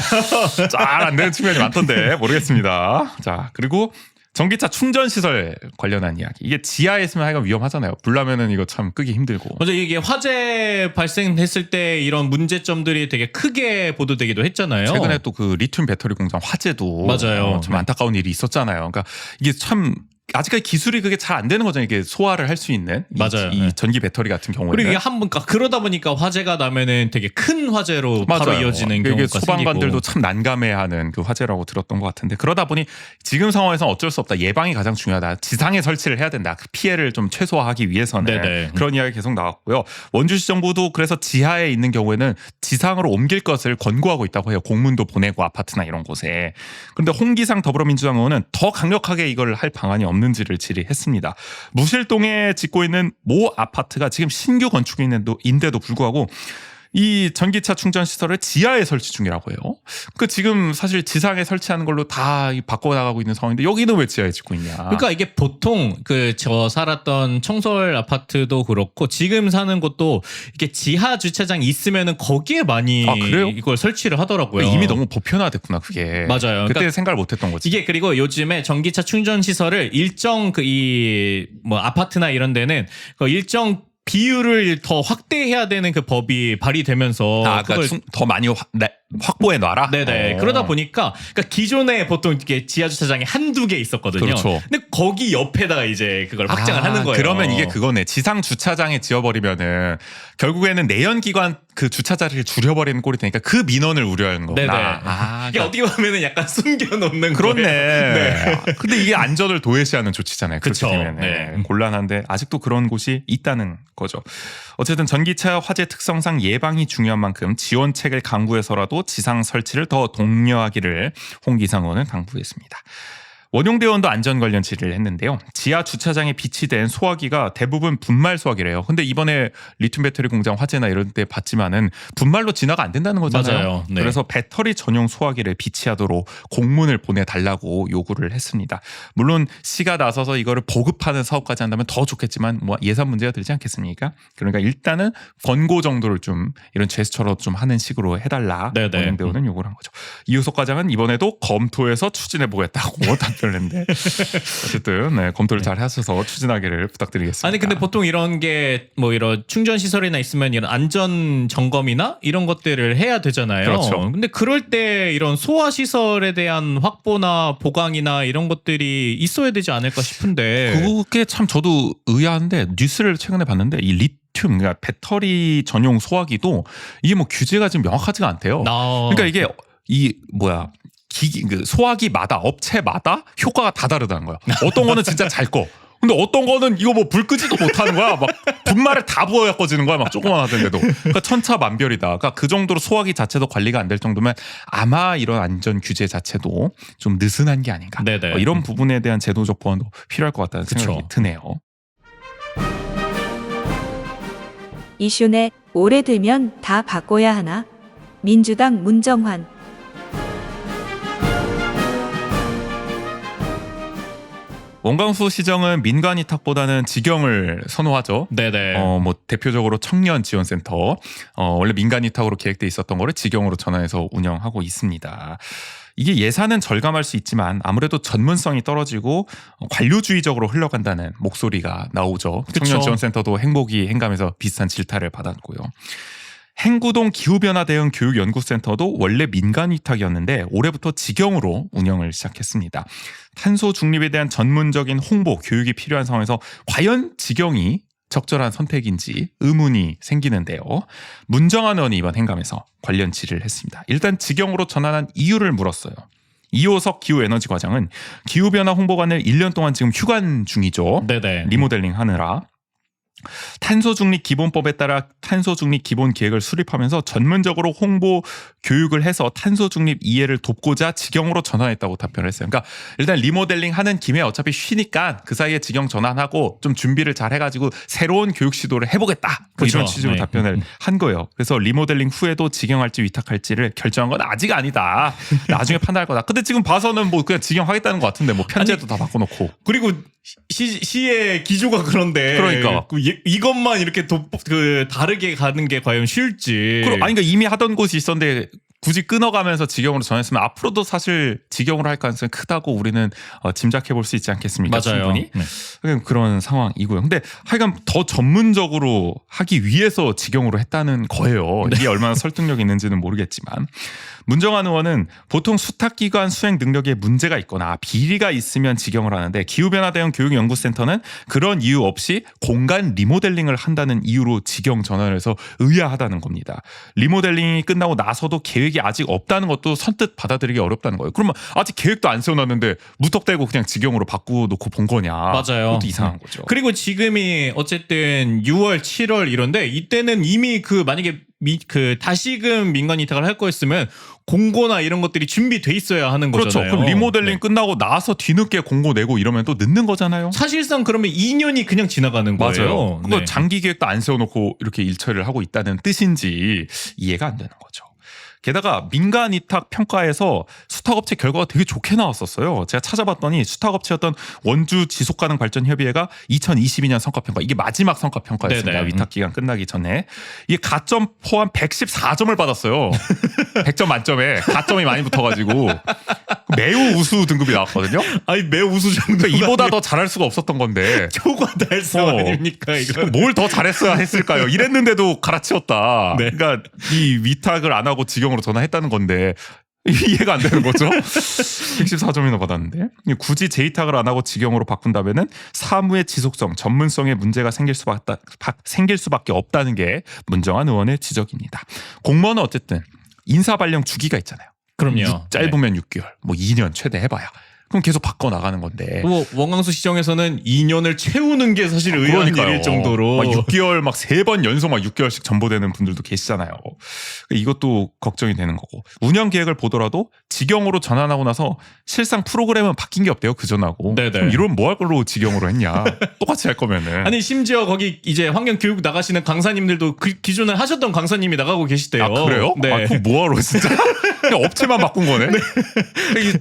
잘 안 되는 측면이 많던데 모르겠습니다. 자 그리고 전기차 충전 시설 관련한 이야기. 이게 지하에 있으면 하여간 위험하잖아요. 불나면은 이거 참 끄기 힘들고. 먼저 이게 화재 발생했을 때 이런 문제점들이 되게 크게 보도되기도 했잖아요. 최근에 또 그 리튬 배터리 공장 화재도 맞아요. 좀 안타까운 일이 있었잖아요. 그러니까 이게 참 아직까지 기술이 그게 잘 안 되는 거잖아요. 이게 소화를 할 수 있는 맞아요. 이 네. 전기 배터리 같은 경우에는. 그리고 이게 그러다 보니까 화재가 나면은 되게 큰 화재로 바로 맞아요. 이어지는 이게 경우가 소방관들도 생기고. 참 난감해하는 그 화재라고 들었던 것 같은데 그러다 보니 지금 상황에서는 어쩔 수 없다. 예방이 가장 중요하다. 지상에 설치를 해야 된다. 그 피해를 좀 최소화하기 위해서는 네네. 그런 이야기 계속 나왔고요. 원주시 정부도 그래서 지하에 있는 경우에는 지상으로 옮길 것을 권고하고 있다고 해요. 공문도 보내고 아파트나 이런 곳에. 그런데 홍기상 더불어민주당 의원은 더 강력하게 이걸 할 방안이 없는지를 질의했습니다. 무실동에 짓고 있는 모 아파트가 지금 신규 건축인데도 불구하고 이 전기차 충전 시설을 지하에 설치 중이라고 해요. 그 지금 사실 지상에 설치하는 걸로 다 바꿔 나가고 있는 상황인데 여기는 왜 지하에 짓고 있냐? 그러니까 이게 보통 저 살았던 청솔 아파트도 그렇고 지금 사는 곳도 이게 지하 주차장 있으면은 거기에 많이 그래요? 이걸 설치를 하더라고요. 이미 너무 보편화됐구나 그게. 맞아요. 그때 그러니까 생각을 못했던 거지. 이게 그리고 요즘에 전기차 충전 시설을 일정 뭐 아파트나 이런 데는 그 일정 비율을 더 확대해야 되는 그 법이 발의되면서 그러니까 더 많이 확보해 놔라. 네네. 그러다 보니까 그러니까 기존에 보통 이렇게 지하 주차장이 한두 개 있었거든요. 그렇죠. 근데 거기 옆에다가 이제 그걸 확장을 하는 거예요. 그러면 이게 그거네. 지상 주차장에 지어버리면은 결국에는 내연기관 그 주차 자리를 줄여버리는 꼴이 되니까 그 민원을 우려하는 거구나. 네네. 이게 어떻게 보면은 약간 숨겨놓는 그렇네. 거예요. 네. 근데 이게 안전을 도외시하는 조치잖아요. 그쵸. 그렇게 되면 네. 곤란한데 아직도 그런 곳이 있다는 거죠. 어쨌든 전기차 화재 특성상 예방이 중요한 만큼 지원책을 강구해서라도 지상 설치를 더 독려하기를 홍 기상원은 강구했습니다. 원용대원도 안전 관련 질의를 했는데요. 지하 주차장에 비치된 소화기가 대부분 분말 소화기래요. 근데 이번에 리튬 배터리 공장 화재나 이런 때 봤지만은 분말로 진화가 안 된다는 거잖아요. 맞아요. 네. 그래서 배터리 전용 소화기를 비치하도록 공문을 보내달라고 요구를 했습니다. 물론 시가 나서서 이거를 보급하는 사업까지 한다면 더 좋겠지만 뭐 예산 문제가 들지 않겠습니까? 그러니까 일단은 권고 정도를 좀 이런 제스처로 좀 하는 식으로 해달라. 네네. 원용대원은 요구를 한 거죠. 이효석 과장은 이번에도 검토해서 추진해보겠다고 답변했는데 어쨌든 네, 검토를 잘 하셔서 추진하기를 부탁드리겠습니다. 아니 근데 보통 이런 게 뭐 이런 충전 시설이나 있으면 이런 안전 점검이나 이런 것들을 해야 되잖아요. 그렇죠. 근데 그럴 때 이런 소화 시설에 대한 확보나 보강이나 이런 것들이 있어야 되지 않을까 싶은데. 그게 참 저도 의아한데 뉴스를 최근에 봤는데 이 리튬 그러니까 배터리 전용 소화기도 이게 뭐 규제가 지금 명확하지가 않대요. 그러니까 이게 이 뭐야 기기 그 소화기마다 업체마다 효과가 다 다르다는 거야. 어떤 거는 진짜 잘 꺼. 근데 어떤 거는 이거 뭐 불 끄지도 못하는 거야. 막 분말을 다 부어야 꺼지는 거야. 막 조그만 하던데도. 그러니까 천차만별이다. 그러니까 그 정도로 소화기 자체도 관리가 안 될 정도면 아마 이런 안전 규제 자체도 좀 느슨한 게 아닌가. 네네. 이런 부분에 대한 제도적 보완도 필요할 것 같다는 생각이 그쵸. 드네요. 이슈네 오래되면 다 바꿔야 하나? 민주당 문정환. 원광수 시정은 민간 위탁보다는 직영을 선호하죠. 네네. 뭐 대표적으로 청년 지원센터 원래 민간 위탁으로 계획돼 있었던 거를 직영으로 전환해서 운영하고 있습니다. 이게 예산은 절감할 수 있지만 아무래도 전문성이 떨어지고 관료주의적으로 흘러간다는 목소리가 나오죠. 그쵸. 청년 지원센터도 행복이 행감에서 비슷한 질타를 받았고요. 행구동 기후변화 대응 교육연구센터도 원래 민간 위탁이었는데 올해부터 직영으로 운영을 시작했습니다. 탄소 중립에 대한 전문적인 홍보, 교육이 필요한 상황에서 과연 직영이 적절한 선택인지 의문이 생기는데요. 문정환 의원이 이번 행감에서 관련 질의를 했습니다. 일단 직영으로 전환한 이유를 물었어요. 이호석 기후에너지 과장은 기후변화 홍보관을 1년 동안 지금 휴관 중이죠. 네네. 리모델링 하느라. 탄소중립 기본법에 따라 탄소중립 기본 계획을 수립하면서 전문적으로 홍보 교육을 해서 탄소중립 이해를 돕고자 직영으로 전환했다고 답변을 했어요. 그러니까 일단 리모델링 하는 김에 어차피 쉬니까 그 사이에 직영 전환하고 좀 준비를 잘 해가지고 새로운 교육 시도를 해보겠다. 뭐 이런 그렇죠. 취지로 네. 답변을 한 거예요. 그래서 리모델링 후에도 직영할지 위탁할지를 결정한 건 아직 아니다. 나중에 판단할 거다. 근데 지금 봐서는 뭐 그냥 직영하겠다는 것 같은데 뭐 편제도 다 바꿔놓고. 그리고 시의 기조가 그런데 그러니까. 이것만 이렇게 다르게 가는 게 과연 쉬울지. 아니 그러니까 이미 하던 곳이 있었는데 굳이 끊어가면서 직영으로 전했으면 앞으로도 사실 직영으로 할 가능성이 크다고 우리는 짐작해 볼 수 있지 않겠습니까? 맞아요. 충분히 네. 그런 상황이고요. 근데 하여간 더 전문적으로 하기 위해서 직영으로 했다는 거예요. 이게 얼마나 설득력 있는지는 모르겠지만 문정환 의원은 보통 수탁기관 수행 능력에 문제가 있거나 비리가 있으면 직영을 하는데 기후변화 대응 교육연구센터는 그런 이유 없이 공간 리모델링을 한다는 이유로 직영 전환을 해서 의아하다는 겁니다. 리모델링이 끝나고 나서도 계획이 아직 없다는 것도 선뜻 받아들이기 어렵다는 거예요. 그러면 아직 계획도 안 세워놨는데 무턱대고 그냥 직영으로 바꾸놓고 본 거냐. 맞아요. 그것도 이상한 거죠. 그리고 지금이 어쨌든 6월, 7월 이런데 이때는 이미 만약에 다시금 민간 위탁을 할 거였으면 공고나 이런 것들이 준비돼 있어야 하는 그렇죠. 거잖아요. 그럼 리모델링 네. 끝나고 나서 뒤늦게 공고 내고 이러면 또 늦는 거잖아요. 사실상 그러면 2년이 그냥 지나가는 거예요. 맞아요. 그거 네. 장기 계획도 안 세워놓고 이렇게 일처리를 하고 있다는 뜻인지 이해가 안 되는 거죠. 게다가 민간 위탁 평가에서 수탁업체 결과가 되게 좋게 나왔었어요. 제가 찾아봤더니 수탁업체였던 원주 지속가능발전협의회가 2022년 성과평가 이게 마지막 성과평가였습니다. 네네. 위탁 기간 끝나기 전에 이게 가점 포함 114점을 받았어요. 100점 만점에 가점이 많이 붙어가지고 매우 우수 등급이 나왔거든요. 아니 매우 우수 정도. 그러니까 이보다 더 잘할 수가 없었던 건데 초과 달성 아닙니까 이거? 뭘 더 잘했어야 했을까요? 이랬는데도 갈아치웠다. 네. 그러니까 이 위탁을 안 하고 직영으로 지경으로 전화했다는 건데 이해가 안 되는 거죠. 114점이나 받았는데 굳이 재이탁을 안 하고 직영으로 바꾼다면은 사무의 지속성, 전문성에 문제가 생길 수밖에 없다는 게 문정환 의원의 지적입니다. 공무원은 어쨌든 인사 발령 주기가 있잖아요. 그럼요. 짧으면 6개월, 뭐 2년 최대 해봐야. 그럼 계속 바꿔 나가는 건데. 뭐 원광수 시정에서는 2년을 채우는 게 사실 의아한 일일 정도로 막 6개월 막 3번 연속 막 6개월씩 전보되는 분들도 계시잖아요. 이것도 걱정이 되는 거고. 운영 계획을 보더라도 직영으로 전환하고 나서 실상 프로그램은 바뀐 게 없대요. 그전하고. 네네. 그럼 이런 뭐 할 걸로 직영으로 했냐. 똑같이 할 거면은. 아니 심지어 거기 이제 환경교육 나가시는 강사님들도 그 기존에 하셨던 강사님이 나가고 계시대요. 아 그래요? 네. 아, 그럼 뭐하러 진짜? 그냥 업체만 바꾼 거네.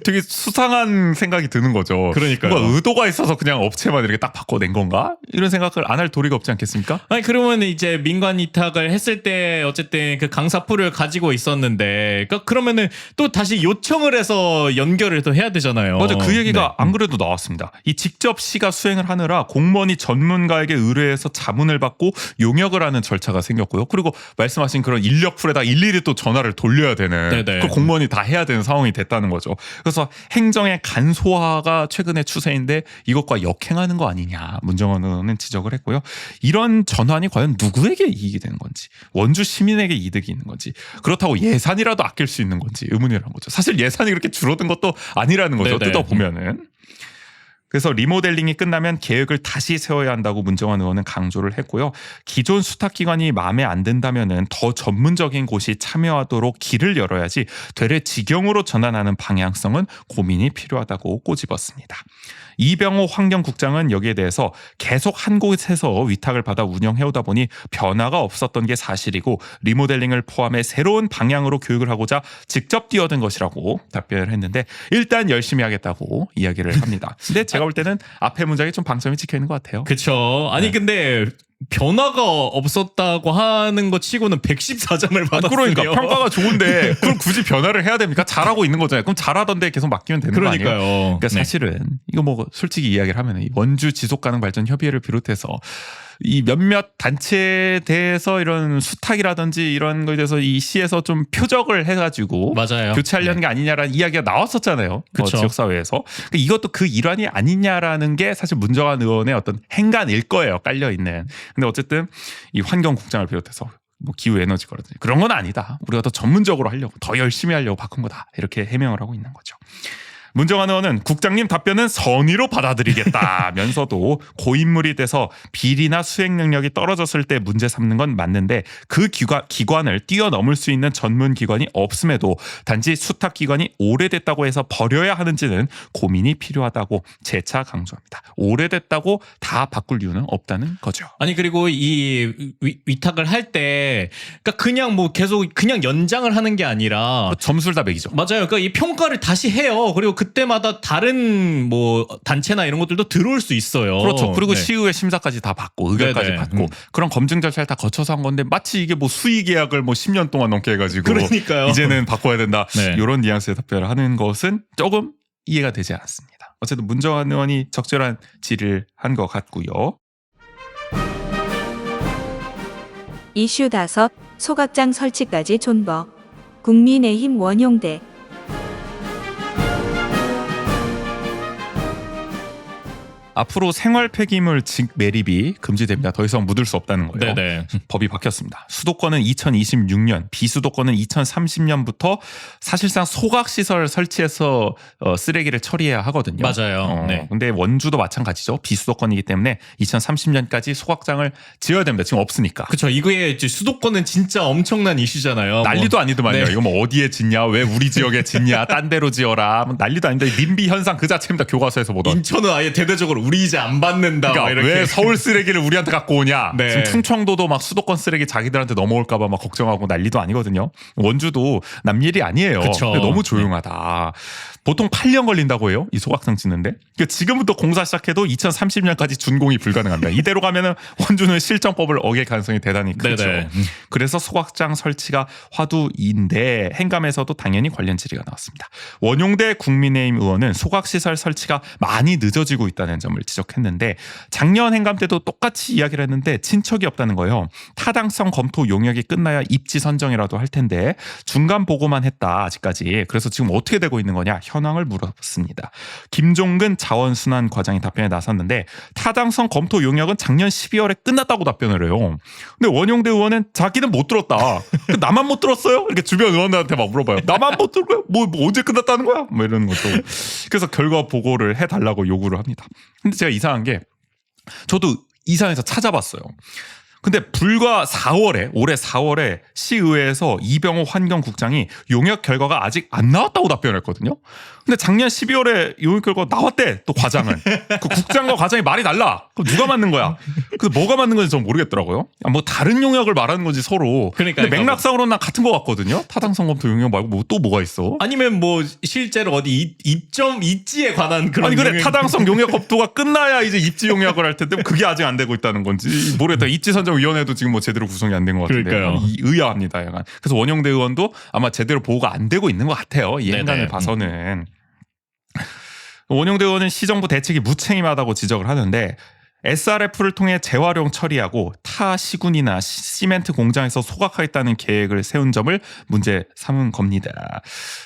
되게 수상한 생각이 드는 거죠. 그러니까요. 뭔가 의도가 있어서 그냥 업체만 이렇게 딱 바꿔낸 건가? 이런 생각을 안 할 도리가 없지 않겠습니까? 아니 그러면 이제 민관 위탁을 했을 때 어쨌든 그 강사풀을 가지고 있었는데 그러니까 그러면은 또 다시 요청을 해서 연결을 또 해야 되잖아요. 맞아, 그 얘기가 네. 안 그래도 나왔습니다. 이 직접 시가 수행을 하느라 공무원이 전문가에게 의뢰해서 자문을 받고 용역을 하는 절차가 생겼고요. 그리고 말씀하신 그런 인력풀에다 일일이 또 전화를 돌려야 되는 네네. 그 공무원이 다 해야 되는 상황이 됐다는 거죠. 그래서 행정의 간소화가 최근의 추세인데 이것과 역행하는 거 아니냐 문정환 의원은 지적을 했고요. 이런 전환이 과연 누구에게 이익이 되는 건지, 원주 시민에게 이득이 있는 건지, 그렇다고 예산이라도 아낄 수 있는 건지 의문이라는 거죠. 사실 예산이 그렇게 줄어든 것도 아니라는 거죠. 네네. 뜯어보면은. 그래서 리모델링이 끝나면 계획을 다시 세워야 한다고 문정환 의원은 강조를 했고요. 기존 수탁기관이 마음에 안 든다면은 더 전문적인 곳이 참여하도록 길을 열어야지 되레 직영으로 전환하는 방향성은 고민이 필요하다고 꼬집었습니다. 이병호 환경국장은 여기에 대해서 계속 한 곳에서 위탁을 받아 운영해오다 보니 변화가 없었던 게 사실이고 리모델링을 포함해 새로운 방향으로 교육을 하고자 직접 뛰어든 것이라고 답변을 했는데 일단 열심히 하겠다고 이야기를 합니다. 근데 제가 볼 때는 앞에 문장에 좀 방점이 찍혀 있는 것 같아요. 그쵸. 아니 근데 변화가 없었다고 하는 것 치고는 114점을 받았어요. 그러니까 평가가 좋은데 그럼 굳이 변화를 해야 됩니까? 잘하고 있는 거잖아요. 그럼 잘하던데 계속 맡기면 되는 거 아니에요? 그러니까요. 그러니까 사실은 이거 뭐 솔직히 이야기를 하면 이 원주 지속가능 발전 협의회를 비롯해서 이 몇몇 단체에 대해서 이런 수탁이라든지 이런 거에 대해서 이 시에서 좀 표적을 해가지고 맞아요. 교체하려는 게 아니냐라는 이야기가 나왔었잖아요. 그쵸. 지역사회에서. 그러니까 이것도 그 일환이 아니냐라는 게 사실 문정환 의원의 어떤 행간일 거예요. 깔려있는. 근데 어쨌든 이 환경국장을 비롯해서 뭐 기후에너지거든요. 그런 건 아니다. 우리가 더 전문적으로 하려고 더 열심히 하려고 바꾼 거다. 이렇게 해명을 하고 있는 거죠. 문정환 의원은 국장님 답변은 선의로 받아들이겠다면서도 고인물이 돼서 비리나 수행 능력이 떨어졌을 때 문제 삼는 건 맞는데 그 기관을 뛰어넘을 수 있는 전문 기관이 없음에도 단지 수탁 기관이 오래됐다고 해서 버려야 하는지는 고민이 필요하다고 재차 강조합니다. 오래됐다고 다 바꿀 이유는 없다는 거죠. 아니 그리고 이 위탁을 할 때 그러니까 그냥 뭐 계속 그냥 연장을 하는 게 아니라 점수를 다 매기죠. 맞아요. 그러니까 이 평가를 다시 해요. 그리고 그때마다 다른 뭐 단체나 이런 것들도 들어올 수 있어요. 그렇죠. 그리고 네. 시의회 심사까지 다 받고 의견까지 네네. 받고 그런 검증 절차를 다 거쳐서 한 건데 마치 이게 뭐 수의 계약을 뭐 10년 동안 넘게 해가지고 그러니까요. 이제는 바꿔야 된다. 네. 이런 뉘앙스의 답변을 하는 것은 조금 이해가 되지 않았습니다. 어쨌든 문정환 의원이 적절한 질의를 한 것 같고요. 이슈 5. 소각장 설치까지 존버. 국민의힘 원용대. 앞으로 생활 폐기물 직매립이 금지됩니다. 더 이상 묻을 수 없다는 거예요. 네네. 법이 바뀌었습니다. 수도권은 2026년, 비수도권은 2030년부터 사실상 소각시설 설치해서 쓰레기를 처리해야 하거든요. 맞아요. 네. 근데 원주도 마찬가지죠. 비수도권이기 때문에 2030년까지 소각장을 지어야 됩니다. 지금 없으니까. 그렇죠. 이거에 이제 수도권은 진짜 엄청난 이슈잖아요. 난리도 뭐. 아니더만요. 네. 이거 뭐 어디에 짓냐, 왜 우리 지역에 짓냐, 딴 데로 지어라. 뭐 난리도 아닌데 님비 현상 그 자체입니다. 교과서에서 보던. 인천은 아예 대대적으로 우리 이제 안 받는다. 그러니까 막 이렇게. 왜 서울 쓰레기를 우리한테 갖고 오냐. 네. 지금 충청도도 막 수도권 쓰레기 자기들한테 넘어올까 봐 막 걱정하고 난리도 아니거든요. 원주도 남 일이 아니에요. 그쵸. 근데 너무 조용하다. 보통 8년 걸린다고 해요. 이 소각장 짓는데. 그러니까 지금부터 공사 시작해도 2030년까지 준공이 불가능합니다. 이대로 가면은 원주는 실정법을 어길 가능성이 대단히 크죠. 네네. 그래서 소각장 설치가 화두인데 행감에서도 당연히 관련 질의가 나왔습니다. 원용대 국민의힘 의원은 소각시설 설치가 많이 늦어지고 있다는 점을 점을 지적했는데 작년 행감 때도 똑같이 이야기를 했는데 친척이 없다는 거예요. 타당성 검토 용역이 끝나야 입지 선정이라도 할 텐데 중간 보고만 했다 아직까지. 그래서 지금 어떻게 되고 있는 거냐 현황을 물었습니다. 김종근 자원순환 과장이 답변에 나섰는데 타당성 검토 용역은 작년 12월에 끝났다고 답변을 해요. 근데 원용대 의원은 자기는 못 들었다. 나만 못 들었어요? 이렇게 주변 의원들한테 막 물어봐요. 나만 못 들어요? 뭐 언제 끝났다는 거야? 뭐 이러는 거죠. 그래서 결과 보고를 해달라고 요구를 합니다. 근데 제가 이상한 게 저도 이상해서 찾아봤어요. 근데 불과 4월에 올해 4월에 시의회에서 이병호 환경국장이 용역 결과가 아직 안 나왔다고 답변했거든요. 근데 작년 12월에 용역 결과가 나왔대. 또 과장은 그 국장과 과장이 말이 달라. 그럼 누가 맞는 거야? 그래서 뭐가 맞는 건지 전 모르겠더라고요. 뭐 다른 용역을 말하는 건지 서로. 그러니까 근데 맥락상으로는 난 같은 것 같거든요. 타당성 검토 용역 말고 뭐 또 뭐가 있어? 아니면 뭐 실제로 어디 입지에 관한 그런 아니 그래 용역- 타당성 용역 검토가 끝나야 이제 입지 용역을 할 텐데 그게 아직 안 되고 있다는 건지 모르겠다. 입지 선정 위원회도 지금 뭐 제대로 구성이 안 된 것 같은데 그러니까요. 의아합니다. 약간. 그래서 원영대 의원도 아마 제대로 보고가 안 되고 있는 것 같아요. 이 네네. 행간을 봐서는. 원영대 의원은 시정부 대책이 무책임하다고 지적을 하는데 SRF를 통해 재활용 처리하고 타 시군이나 시멘트 공장에서 소각하겠다는 계획을 세운 점을 문제 삼은 겁니다.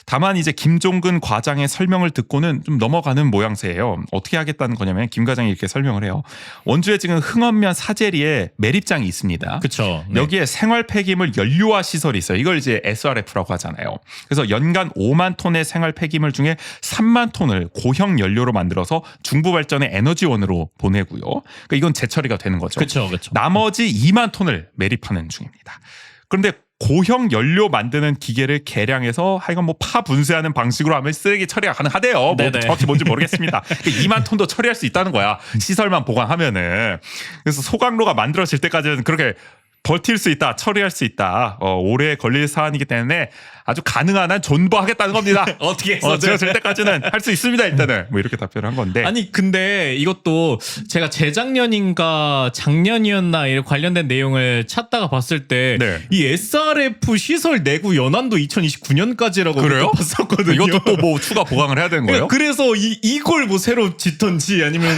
다만 이제 김종근 과장의 설명을 듣고는 좀 넘어가는 모양새예요. 어떻게 하겠다는 거냐면 김 과장이 이렇게 설명을 해요. 원주에 지금 흥원면 사제리에 매립장이 있습니다. 그쵸. 네. 여기에 생활 폐기물 연료화 시설이 있어요. 이걸 이제 SRF라고 하잖아요. 그래서 연간 5만 톤의 생활 폐기물 중에 3만 톤을 고형 연료로 만들어서 중부발전의 에너지원으로 보내고요. 그러니까 이건 재처리가 되는 거죠. 그쵸. 나머지 2만 톤을 매립하는 중입니다. 그런데 고형 연료 만드는 기계를 개량해서 하여간 뭐 파 분쇄하는 방식으로 하면 쓰레기 처리가 가능하대요. 뭐 네네. 정확히 뭔지 모르겠습니다. 2만 톤도 처리할 수 있다는 거야. 시설만 보강하면은. 그래서 소각로가 만들어질 때까지는 그렇게 버틸 수 있다, 처리할 수 있다. 오래 걸릴 사안이기 때문에 아주 가능한 한 존버하겠다는 겁니다. 어떻게 해서 지어질 때까지는 할 수 있습니다. 일단은 뭐 이렇게 답변을 한 건데. 아니 근데 이것도 제가 재작년인가 작년이었나 이 관련된 내용을 찾다가 봤을 때 이 네. SRF 시설 내구 연한도 2029년까지라고 그래요? 봤었거든요. 이것도 또 뭐 추가 보강을 해야 되는 거예요? 그래서 이걸 뭐 새로 짓던지 아니면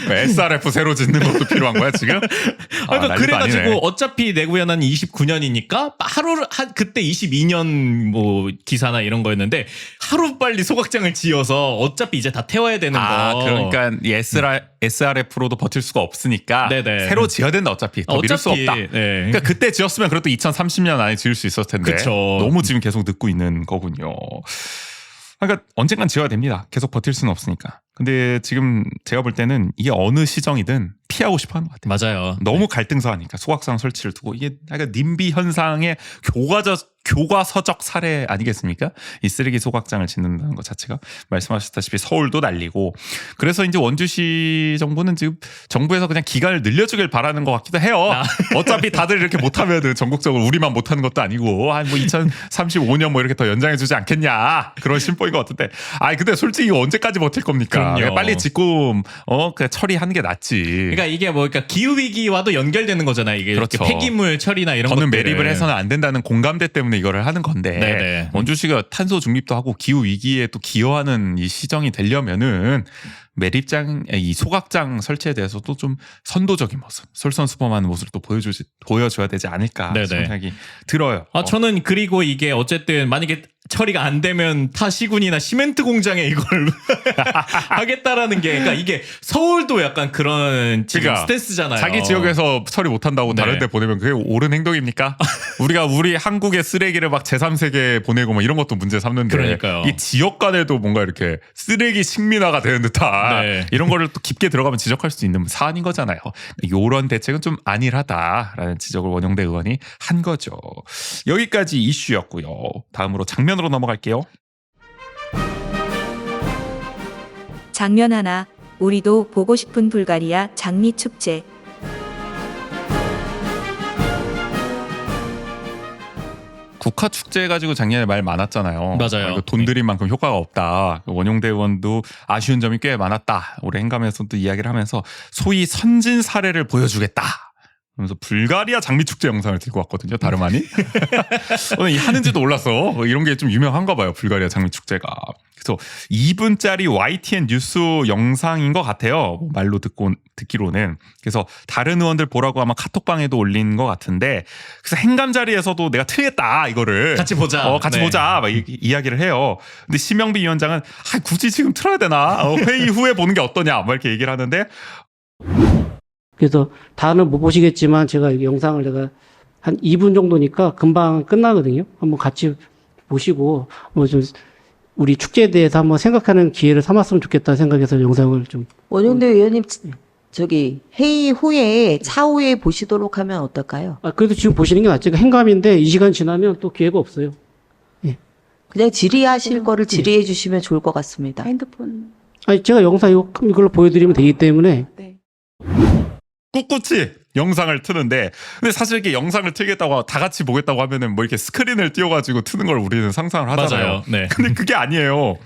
SRF 새로 짓는 것도 필요한 거야 지금? 그러니까 난리도 그래가지고 아니네. 어차피 내구 연한이 29년이니까 그때 22년 뭐 기사나 이런 거였는데 하루 빨리 소각장을 지어서 어차피 이제 다 태워야 되는 거. 그러니까 이 SRF로도 버틸 수가 없으니까 네네. 새로 지어야 된다 어차피 더 미룰 수 없다. 네. 그러니까 그때 지었으면 그래도 2030년 안에 지을 수 있었을 텐데 그쵸. 너무 지금 계속 늦고 있는 거군요. 그러니까 언젠간 지어야 됩니다. 계속 버틸 수는 없으니까. 근데 지금 제가 볼 때는 이게 어느 시정이든 피하고 싶어하는 것 같아요. 맞아요. 너무 갈등사하니까 소각상 설치를 두고 이게 약간 님비 현상의 교과서적 사례 아니겠습니까? 이 쓰레기 소각장을 짓는다는 것 자체가 말씀하셨다시피 서울도 난리고 그래서 이제 원주시 정부는 지금 정부에서 그냥 기간을 늘려주길 바라는 것 같기도 해요. 어차피 다들 이렇게 못하면은 전국적으로 우리만 못하는 것도 아니고 한 뭐 2035년 뭐 이렇게 더 연장해주지 않겠냐 그런 심보인 것 같은데 근데 솔직히 이거 언제까지 버틸 겁니까? 그럼요. 빨리 짓고 그냥 처리하는 게 낫지. 그러니까 이게 뭐 그러니까 기후 위기와도 연결되는 거잖아요. 이게 이렇게 그렇죠. 폐기물 처리나 이런 저는 것들을. 매립을 해서는 안 된다는 공감대 때문에 이거를 하는 건데 네네. 원주시가 탄소 중립도 하고 기후 위기에 또 기여하는 이 시정이 되려면은 매립장 이 소각장 설치에 대해서도 좀 선도적인 모습, 솔선수범하는 모습을 또 보여줘야 되지 않을까 네네. 생각이 들어요. 저는 그리고 이게 어쨌든 만약에 처리가 안 되면 타 시군이나 시멘트 공장에 이걸 하겠다라는 게 그러니까 이게 서울도 약간 그런 지금 그러니까 스탠스잖아요. 자기 지역에서 처리 못한다고 네. 다른 데 보내면 그게 옳은 행동입니까? 우리 한국의 쓰레기를 막 제3세계에 보내고 뭐 이런 것도 문제 삼는데 그러니까요. 이 지역 간에도 뭔가 이렇게 쓰레기 식민화가 되는 듯한 네. 이런 거를 또 깊게 들어가면 지적할 수 있는 사안인 거잖아요. 이런 대책은 좀 안일하다라는 지적을 원영대 의원이 한 거죠. 여기까지 이슈였고요. 다음으로 장면으로 넘어갈게요. 장면 하나, 우리도 보고 싶은 불가리아 장미 축제. 국화 축제 가지고 작년에 말 많았잖아요. 맞아요. 돈 들인 만큼 효과가 없다. 원용대 의원도 아쉬운 점이 꽤 많았다. 올해 행감에서도 이야기를 하면서 소위 선진 사례를 보여주겠다. 그러면서 불가리아 장미축제 영상을 들고 왔거든요. 다름 아닌. 오늘 하는지도 몰랐어. 이런 게 좀 유명한가 봐요. 불가리아 장미축제가. 그래서 2분짜리 YTN 뉴스 영상인 것 같아요. 말로 듣기로는. 그래서 다른 의원들 보라고 아마 카톡방에도 올린 것 같은데, 그래서 행감 자리에서도 내가 틀겠다 이거를 같이 보자. 같이 네. 보자 막 이야기를 해요. 근데 심영비 위원장은 굳이 지금 틀어야 되나? 회의 후에 보는 게 어떠냐? 막 이렇게 얘기를 하는데. 그래서 다는 못 보시겠지만 제가 이 영상을 내가 한 2분 정도니까 금방 끝나거든요. 한번 같이 보시고 뭐 좀 우리 축제에 대해서 한번 생각하는 기회를 삼았으면 좋겠다 생각해서 영상을 좀. 원영대 의원님 저기 회의 후에 차후에 보시도록 하면 어떨까요? 그래도 지금 보시는 게 낫지. 행감인데 이 시간 지나면 또 기회가 없어요. 그냥 질의하실 거를 질의해 주시면 좋을 것 같습니다. 핸드폰. 제가 영상 이걸로 보여드리면 되기 때문에. 네. 꿋꿋이 영상을 트는데, 근데 사실 이렇게 영상을 틀겠다고 다 같이 보겠다고 하면은 뭐 이렇게 스크린을 띄워가지고 트는 걸 우리는 상상을 하잖아요. 맞아요. 네. 근데 그게 아니에요.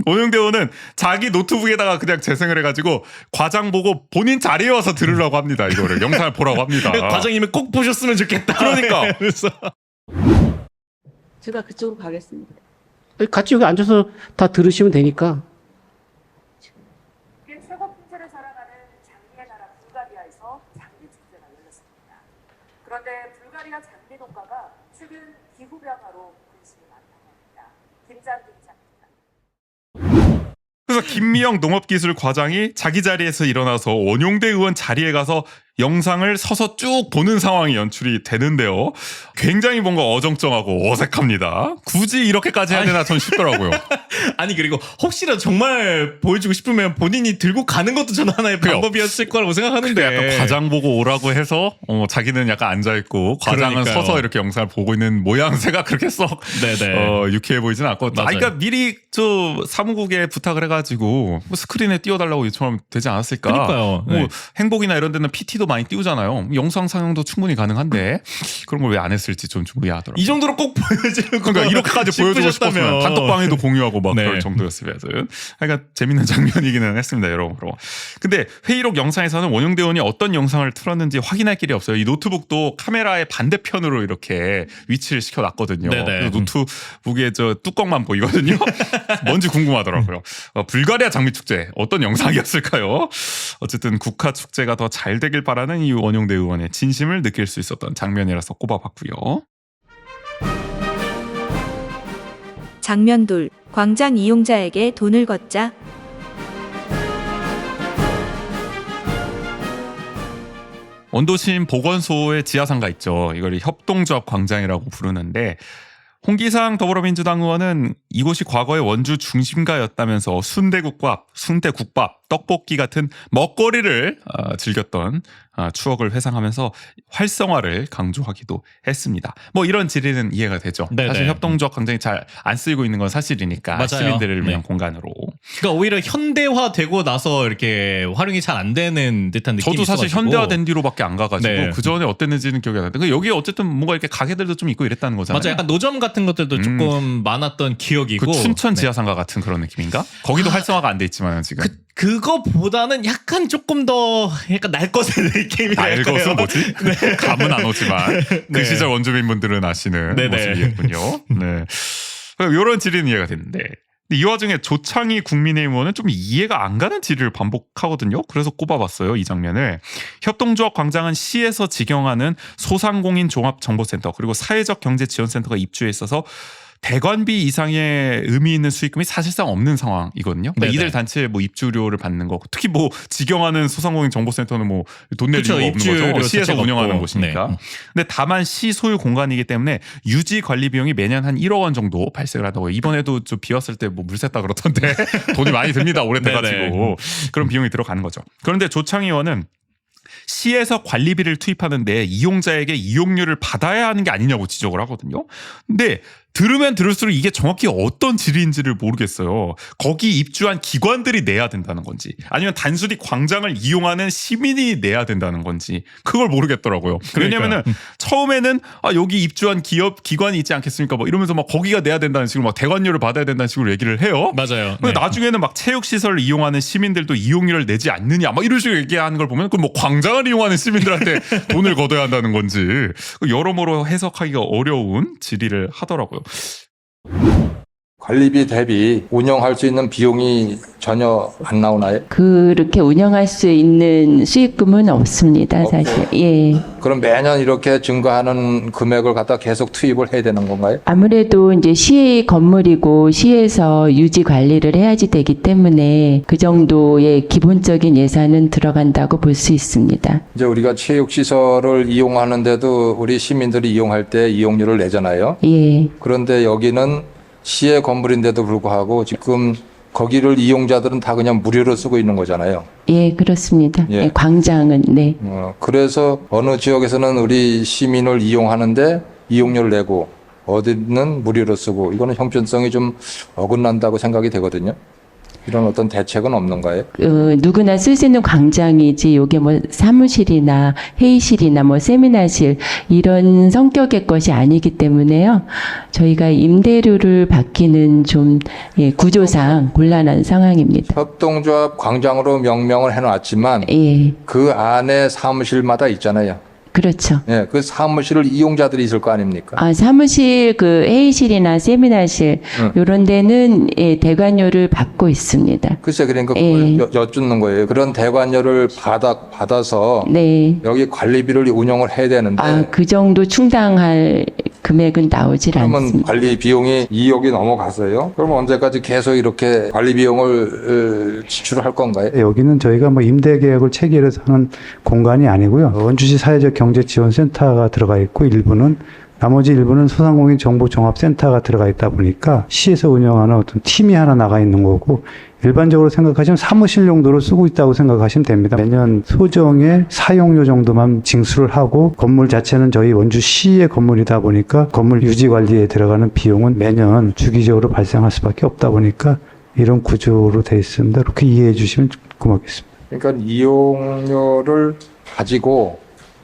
원영대 의원은 자기 노트북에다가 그냥 재생을 해가지고 과장 보고 본인 자리에 와서 들으려고 합니다. 이거를 영상을 보라고 합니다. 과장님이 꼭 보셨으면 좋겠다. 그러니까. 그래서 제가 그쪽으로 가겠습니다. 같이 여기 앉아서 다 들으시면 되니까. 최고 품질을 자랑하는 장미의 나라 불가리아에서 장미 축제가 열렸습니다. 그런데 불가리아 장미 농가가 최근 기후 변화로 관심이 많다고 합니다. 김장기 기자입니다. 그래서 김미영 농업기술과장이 자기 자리에서 일어나서 원용대 의원 자리에 가서 영상을 서서 쭉 보는 상황이 연출이 되는데요. 굉장히 뭔가 어정쩡하고 어색합니다. 굳이 이렇게까지 해야 되나 전 싶더라고요. 아니 그리고 혹시라도 정말 보여주고 싶으면 본인이 들고 가는 것도 전 하나의 방법이었을 거라고 생각하는데. 약간 과장 보고 오라고 해서 자기는 약간 앉아있고 과장은 그러니까요. 서서 이렇게 영상을 보고 있는 모양새가 그렇게 썩 네네. 유쾌해 보이진 않고. 맞아요. 그러니까 미리 사무국에 부탁을 해가지고 뭐 스크린에 띄워달라고 요청하면 되지 않았을까. 그러니까요. 네. 뭐 행복이나 이런 데는 PT도 많이 띄우잖아요. 영상 상영도 충분히 가능한데 그런 걸 왜 안 했을지 좀 의아하더라고요. 이 정도로 꼭 보여주고 그러니까 이렇게까지 보여주고 싶었으면 단톡방에도 공유하고 막 네. 그럴 정도였으면. 그러니까 재밌는 장면이기는 했습니다, 여러모로. 근데 회의록 영상에서는 원영대 의원이 어떤 영상을 틀었는지 확인할 길이 없어요. 이 노트북도 카메라의 반대편으로 이렇게 위치를 시켜놨거든요. 네네. 그래서 노트북의 뚜껑만 보이거든요. 뭔지 궁금하더라고요. 불가리아 장미축제 어떤 영상이었을까요? 어쨌든 국화 축제가 더 잘 되길 바라는 이 원영대 의원의 진심을 느낄 수 있었던 장면이라서 꼽아봤고요. 장면 둘, 광장 이용자에게 돈을 걷자. 원도심 보건소의 지하상가 있죠. 이걸 협동조합 광장이라고 부르는데, 홍기상 더불어민주당 의원은 이곳이 과거의 원주 중심가였다면서 순대국밥, 떡볶이 같은 먹거리를 즐겼던 추억을 회상하면서 활성화를 강조하기도 했습니다. 뭐 이런 질의는 이해가 되죠. 네네. 사실 협동조합 광장이 잘 안 쓰이고 있는 건 사실이니까. 맞아요. 시민들을 위한 네. 공간으로. 그러니까 오히려 현대화되고 나서 이렇게 활용이 잘 안 되는 듯한 느낌이 저도 사실 있어가지고. 현대화된 뒤로밖에 안 가가지고 네. 그 전에 어땠는지는 기억이 안 나는데, 근데 여기 어쨌든 뭔가 이렇게 가게들도 좀 있고 이랬다는 거잖아요. 맞아, 약간 노점 같은 것들도 조금 많았던 기억이고. 그 춘천 네. 지하상가 같은 그런 느낌인가? 거기도 활성화가 안 돼 있지만 지금. 그거보다는 약간 조금 더 약간 날 것의 느낌이랄까요. 날것은 뭐지? 감은 안 오지만 그 네. 시절 원주민분들은 아시는 네네. 모습이겠군요. 네. 이런 질의는 이해가 되는데, 근데 이 와중에 조창희 국민의힘 의원은 좀 이해가 안 가는 질의를 반복하거든요. 그래서 꼽아봤어요, 이 장면을. 협동조합 광장은 시에서 직영하는 소상공인 종합정보센터 그리고 사회적 경제지원센터가 입주해 있어서 대관비 이상의 의미 있는 수익금이 사실상 없는 상황이거든요. 그러니까 네네. 이들 단체에 뭐 입주료를 받는 거고, 특히 뭐 직영하는 소상공인 정보센터는 뭐 돈 낼 그쵸, 이유가 없는 입주료 거죠. 시에서 자체가 운영하는 없고. 곳이니까. 네. 근데 다만 시 소유 공간이기 때문에 유지 관리 비용이 매년 한 1억 원 정도 발생을 하다고요. 이번에도 좀 비웠을 때 뭐 물 샜다 그렇던데 돈이 많이 듭니다. 오래 돼가지고. 그런 비용이 들어가는 거죠. 그런데 조창희 의원은 시에서 관리비를 투입하는데 이용자에게 이용료를 받아야 하는 게 아니냐고 지적을 하거든요. 근데 들으면 들을수록 이게 정확히 어떤 질의인지를 모르겠어요. 거기 입주한 기관들이 내야 된다는 건지 아니면 단순히 광장을 이용하는 시민이 내야 된다는 건지 그걸 모르겠더라고요. 왜냐면은 처음에는 여기 입주한 기업 기관이 있지 않겠습니까? 뭐 이러면서 막 거기가 내야 된다는 식으로 막 대관료를 받아야 된다는 식으로 얘기를 해요. 맞아요. 근데 나중에는 막 체육시설을 이용하는 시민들도 이용료를 내지 않느냐 막 이런 식으로 얘기하는 걸 보면 그럼 뭐 광장을 이용하는 시민들한테 돈을 걷어야 한다는 건지 여러모로 해석하기가 어려운 질의를 하더라고요. 관리비 대비 운영할 수 있는 비용이 전혀 안 나오나요? 그렇게 운영할 수 있는 수익금은 없습니다, 사실. 예. 그럼 매년 이렇게 증가하는 금액을 갖다 계속 투입을 해야 되는 건가요? 아무래도 이제 시의 건물이고 시에서 유지 관리를 해야지 되기 때문에 그 정도의 기본적인 예산은 들어간다고 볼 수 있습니다. 이제 우리가 체육시설을 이용하는데도 우리 시민들이 이용할 때 이용료를 내잖아요. 예. 그런데 여기는 시의 건물인데도 불구하고 지금 거기를 이용자들은 다 그냥 무료로 쓰고 있는 거잖아요. 예, 그렇습니다. 예. 예, 광장은, 네. 그래서 어느 지역에서는 우리 시민을 이용하는데 이용료를 내고 어디는 무료로 쓰고 이거는 형편성이 좀 어긋난다고 생각이 되거든요. 이런 어떤 대책은 없는가요? 누구나 쓸 수 있는 광장이지 요게 뭐 사무실이나 회의실이나 뭐 세미나실 이런 성격의 것이 아니기 때문에요. 저희가 임대료를 받기는 좀 구조상 곤란한 상황입니다. 협동조합 광장으로 명명을 해놨지만 예, 그 안에 사무실마다 있잖아요. 그렇죠. 예, 그 사무실을 이용자들이 있을 거 아닙니까? 아, 사무실 그 회의실이나 세미나실 요런 데는 예, 대관료를 받고 있습니다. 글쎄, 그러니까 예. 그걸 여쭙는 거예요. 그런 대관료를 받아서 네. 여기 관리비를 운영을 해야 되는데 아, 그 정도 충당할 금액은 나오질 그러면 않습니다. 관리 비용이 2억이 넘어갔어요. 그럼 언제까지 계속 이렇게 관리 비용을 지출할 건가요? 여기는 저희가 뭐 임대 계약을 체결해서 하는 공간이 아니고요. 원주시 사회적 경제 지원센터가 들어가 있고 나머지 일부는 소상공인 정보종합센터가 들어가 있다 보니까 시에서 운영하는 어떤 팀이 하나 나가 있는 거고 일반적으로 생각하시면 사무실 용도로 쓰고 있다고 생각하시면 됩니다. 매년 소정의 사용료 정도만 징수를 하고 건물 자체는 저희 원주시의 건물이다 보니까 건물 유지 관리에 들어가는 비용은 매년 주기적으로 발생할 수밖에 없다 보니까 이런 구조로 되어 있습니다. 이렇게 이해해 주시면 고맙겠습니다. 그러니까 이용료를 가지고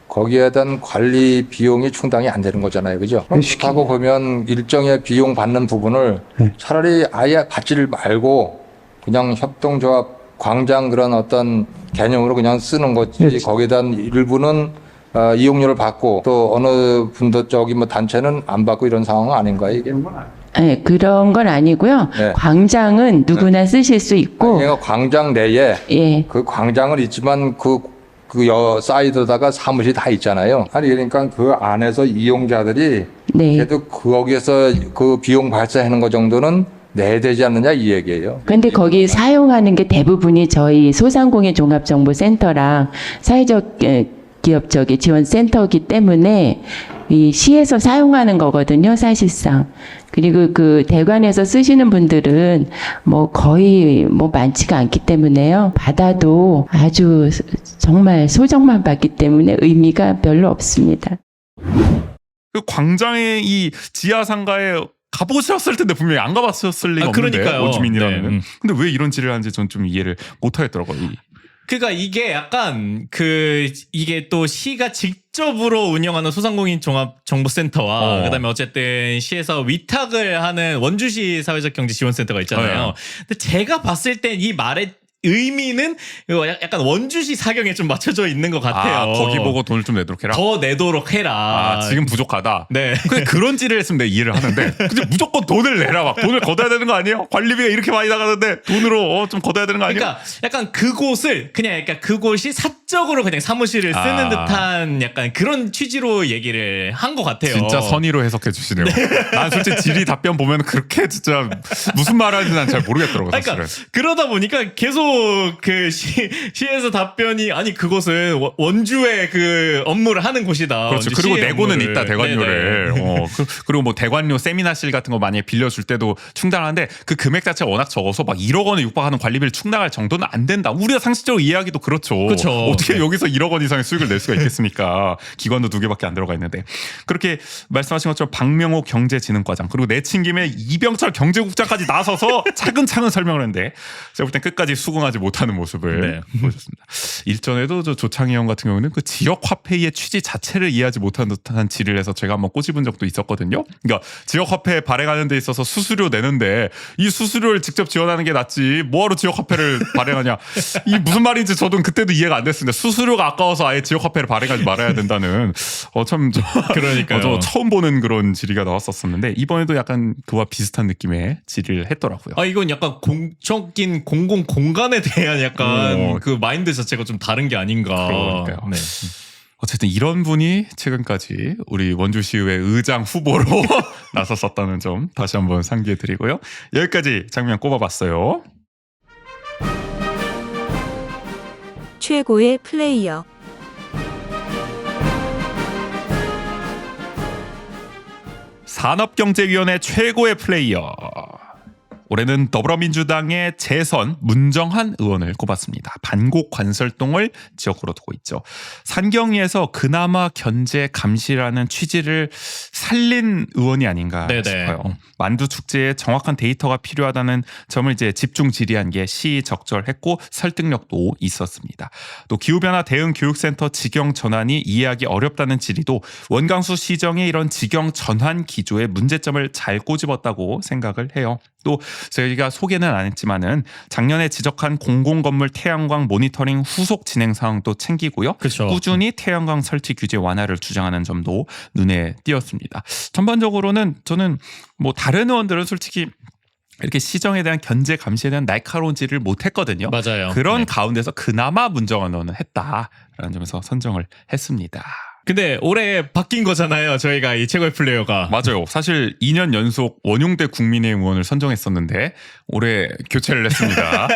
거기에 대한 관리 비용이 충당이 안 되는 거잖아요. 그죠? 그렇다고 보면 일정의 비용 받는 부분을 네. 차라리 아예 받지를 말고 그냥 협동조합 광장 그런 어떤 개념으로 그냥 쓰는 거지. 네. 거기에 대한 일부는 이용료를 받고 또 어느 분도 저기 뭐 단체는 안 받고 이런 상황은 아닌가요, 이게? 네, 그런 건 아니고요. 네. 광장은 누구나 쓰실 수 있고 그러니까 광장 내에 예. 그 광장은 있지만 그 사이드다가 사무실이 다 있잖아요. 아니, 그러니까 그 안에서 이용자들이 네. 그래도 거기에서 그 비용 발생하는 것 정도는 내야 되지 않느냐 이 얘기예요. 근데 거기 사용하는 게 대부분이 저희 소상공인 종합정보센터랑 사회적 기업적인 지원센터이기 때문에 이 시에서 사용하는 거거든요, 사실상. 그리고 그 대관에서 쓰시는 분들은 뭐 거의 뭐 많지가 않기 때문에요. 받아도 아주 정말 소정만 받기 때문에 의미가 별로 없습니다. 그 광장의 이 지하 상가에 가보셨을 텐데 분명히 안 가봤었을 리가 없는데 그러니까요. 원주민이라면. 네. 근데 왜 이런 질의를 하는지 전 좀 이해를 못하겠더라고요. 그러니까 이게 약간 이게 또 시가 직접으로 운영하는 소상공인 종합정보센터와 그다음에 어쨌든 시에서 위탁을 하는 원주시 사회적 경제 지원센터가 있잖아요. 근데 제가 봤을 땐 이 말의 의미는 약간 원주시 사경에 좀 맞춰져 있는 것 같아요. 거기 보고 돈을 좀 내도록 해라. 더 내도록 해라. 지금 부족하다. 네. 근데 그런 질의를 했으면 내가 이해를 하는데 근데 무조건 돈을 내라 막 돈을 걷어야 되는 거 아니에요? 관리비가 이렇게 많이 나가는데 돈으로 좀 걷어야 되는 거 아니에요? 그러니까 약간 그곳을 그냥 약간 그곳이 사적으로 그냥 사무실을 쓰는 듯한 약간 그런 취지로 얘기를 한 것 같아요. 진짜 선의로 해석해 주시네요. 난 솔직히 질의 답변 보면 그렇게 진짜 무슨 말 하는지 난 잘 모르겠더라고요. 그러니까 사실은. 그러다 보니까 계속 그 시에서 답변이 아니 그것은 원주의 그 업무를 하는 곳이다. 그렇죠. 원주 그리고 시의 내고는 업무를. 있다 대관료를. 네네. 그리고 뭐 대관료 세미나실 같은 거 만약에 빌려줄 때도 충당하는데 그 금액 자체가 워낙 적어서 막 1억 원에 육박하는 관리비를 충당할 정도는 안 된다. 우리가 상식적으로 이해하기도 그렇죠. 그렇죠. 어떻게 네. 여기서 1억 원 이상의 수익을 낼 수가 있겠습니까? 기관도 2개밖에 안 들어가 있는데. 그렇게 말씀하신 것처럼 박명호 경제진흥과장 그리고 내친 김에 이병철 경제국장까지 나서서 차근차근 설명을 했는데 제가 볼 땐 끝까지 수긍하지 못하는 모습을 보여줬습니다. 일전에도 저 조창희 형 같은 경우는 그 지역 화폐의 취지 자체를 이해하지 못한 듯한 질의를 해서 제가 한번 꼬집은 적도 있었거든요. 그러니까 지역 화폐 발행하는 데 있어서 수수료 내는데 이 수수료를 직접 지원하는 게 낫지 뭐하러 지역 화폐를 발행하냐. 이 무슨 말인지 저도 그때도 이해가 안 됐습니다. 수수료가 아까워서 아예 지역 화폐를 발행하지 말아야 된다는 그러니까요. 저 처음 보는 그런 질의가 나왔었는데 이번에도 약간 그와 비슷한 느낌의 질의를 했더라고요. 아 이건 약간 공적인 공공 공간에 대한 약간 그 마인드 자체가 좀 다른 게 아닌가. 그러니까요. 네. 어쨌든 이런 분이 최근까지 우리 원주시의회 의장 후보로 나섰었다는 점 다시 한번 상기해드리고요. 여기까지 장면 꼽아봤어요. 최고의 플레이어. 산업경제위원회 최고의 플레이어. 올해는 더불어민주당의 재선 문정한 의원을 꼽았습니다. 반곡 관설동을 지역구로 두고 있죠. 산경위에서 그나마 견제 감시라는 취지를 살린 의원이 아닌가 네네. 싶어요. 만두 축제에 정확한 데이터가 필요하다는 점을 이제 집중 질의한 게 시적절했고 설득력도 있었습니다. 또 기후변화 대응 교육센터 직영 전환이 이해하기 어렵다는 질의도 원광수 시정의 이런 직영 전환 기조의 문제점을 잘 꼬집었다고 생각을 해요. 또 저희가 소개는 안 했지만은 작년에 지적한 공공건물 태양광 모니터링 후속 진행 사항도 챙기고요. 그렇죠. 꾸준히 태양광 설치 규제 완화를 주장하는 점도 눈에 띄었습니다. 전반적으로는 저는 뭐 다른 의원들은 솔직히 이렇게 시정에 대한 견제 감시에 대한 날카로운 질의를 못했거든요. 맞아요. 그런 네. 가운데서 그나마 문정한 의원은 했다라는 점에서 선정을 했습니다. 근데 올해 바뀐 거잖아요. 저희가 이 최고의 플레이어가. 맞아요. 사실 2년 연속 원용대 국민의힘 의원을 선정했었는데 올해 교체를 했습니다.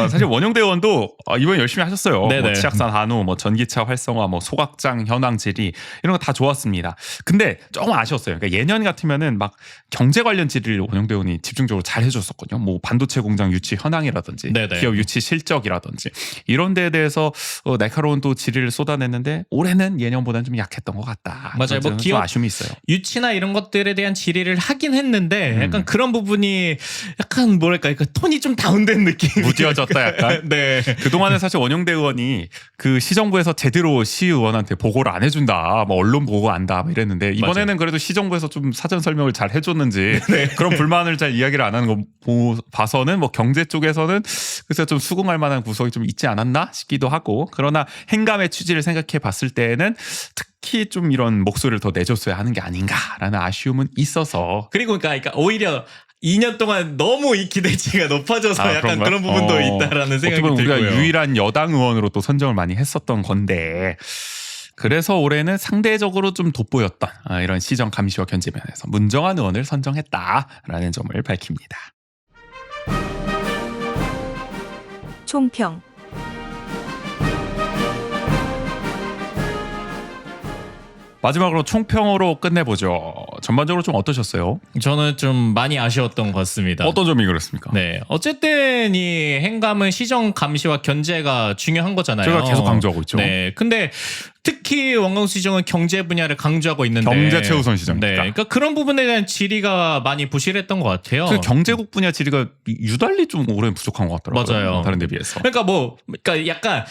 사실 원용대 의원도 이번에 열심히 하셨어요. 네네. 뭐 치악산 한우, 뭐 전기차 활성화, 뭐 소각장 현황 질의 이런 거 다 좋았습니다. 근데 조금 아쉬웠어요. 그러니까 예년 같으면은 막 경제 관련 질의를 원용대 의원이 집중적으로 잘 해줬었거든요. 뭐 반도체 공장 유치 현황이라든지 네네. 기업 유치 실적이라든지 이런 데에 대해서 날카로운 또 질의를 쏟아냈는데 올해는 예년보다는 좀 약했던 것 같다. 맞아요. 뭐 좀 기업 아쉬움이 있어요. 유치나 이런 것들에 대한 질의를 하긴 했는데 약간 그런 부분이 약간 뭐랄까 톤이 좀 다운된 느낌. 무뎌졌다 약간. 네. 그동안은 사실 원영대 의원이 그 시정부에서 제대로 시의원한테 보고를 안 해준다. 뭐 언론 보고 안다. 뭐 이랬는데 이번에는 맞아요. 그래도 시정부에서 좀 사전 설명을 잘 해줬는지 그런 불만을 잘 이야기를 안 하는 거 봐서는 뭐 경제 쪽에서는 그래서 좀 수긍할 만한 구석이 좀 있지 않았나 싶기도 하고 그러나 행감의 취지를 생각해 봤을 때에는 특히 좀 이런 목소리를 더 내줬어야 하는 게 아닌가라는 아쉬움은 있어서 그리고 그러니까 오히려 2년 동안 너무 이 기대치가 높아져서 약간 그런가? 그런 부분도 있다라는 생각이 어떻게 보면 들고요. 우리가 유일한 여당 의원으로 또 선정을 많이 했었던 건데 그래서 올해는 상대적으로 좀 돋보였던 이런 시정 감시와 견제 면에서 문정한 의원을 선정했다라는 점을 밝힙니다. 총평. 마지막으로 총평으로 끝내보죠. 전반적으로 좀 어떠셨어요? 저는 좀 많이 아쉬웠던 것 같습니다. 어떤 점이 그렇습니까? 네, 어쨌든 이 행감은 시정 감시와 견제가 중요한 거잖아요. 제가 계속 강조하고 있죠. 네, 근데 특히 원광수 시정은 경제 분야를 강조하고 있는데 경제 최우선 시정이니까. 네, 그러니까 그런 부분에 대한 질의가 많이 부실했던 것 같아요. 그 경제국 분야 질의가 유달리 좀 올해는 부족한 것 같더라고요. 맞아요. 다른 데 비해서. 그러니까 약간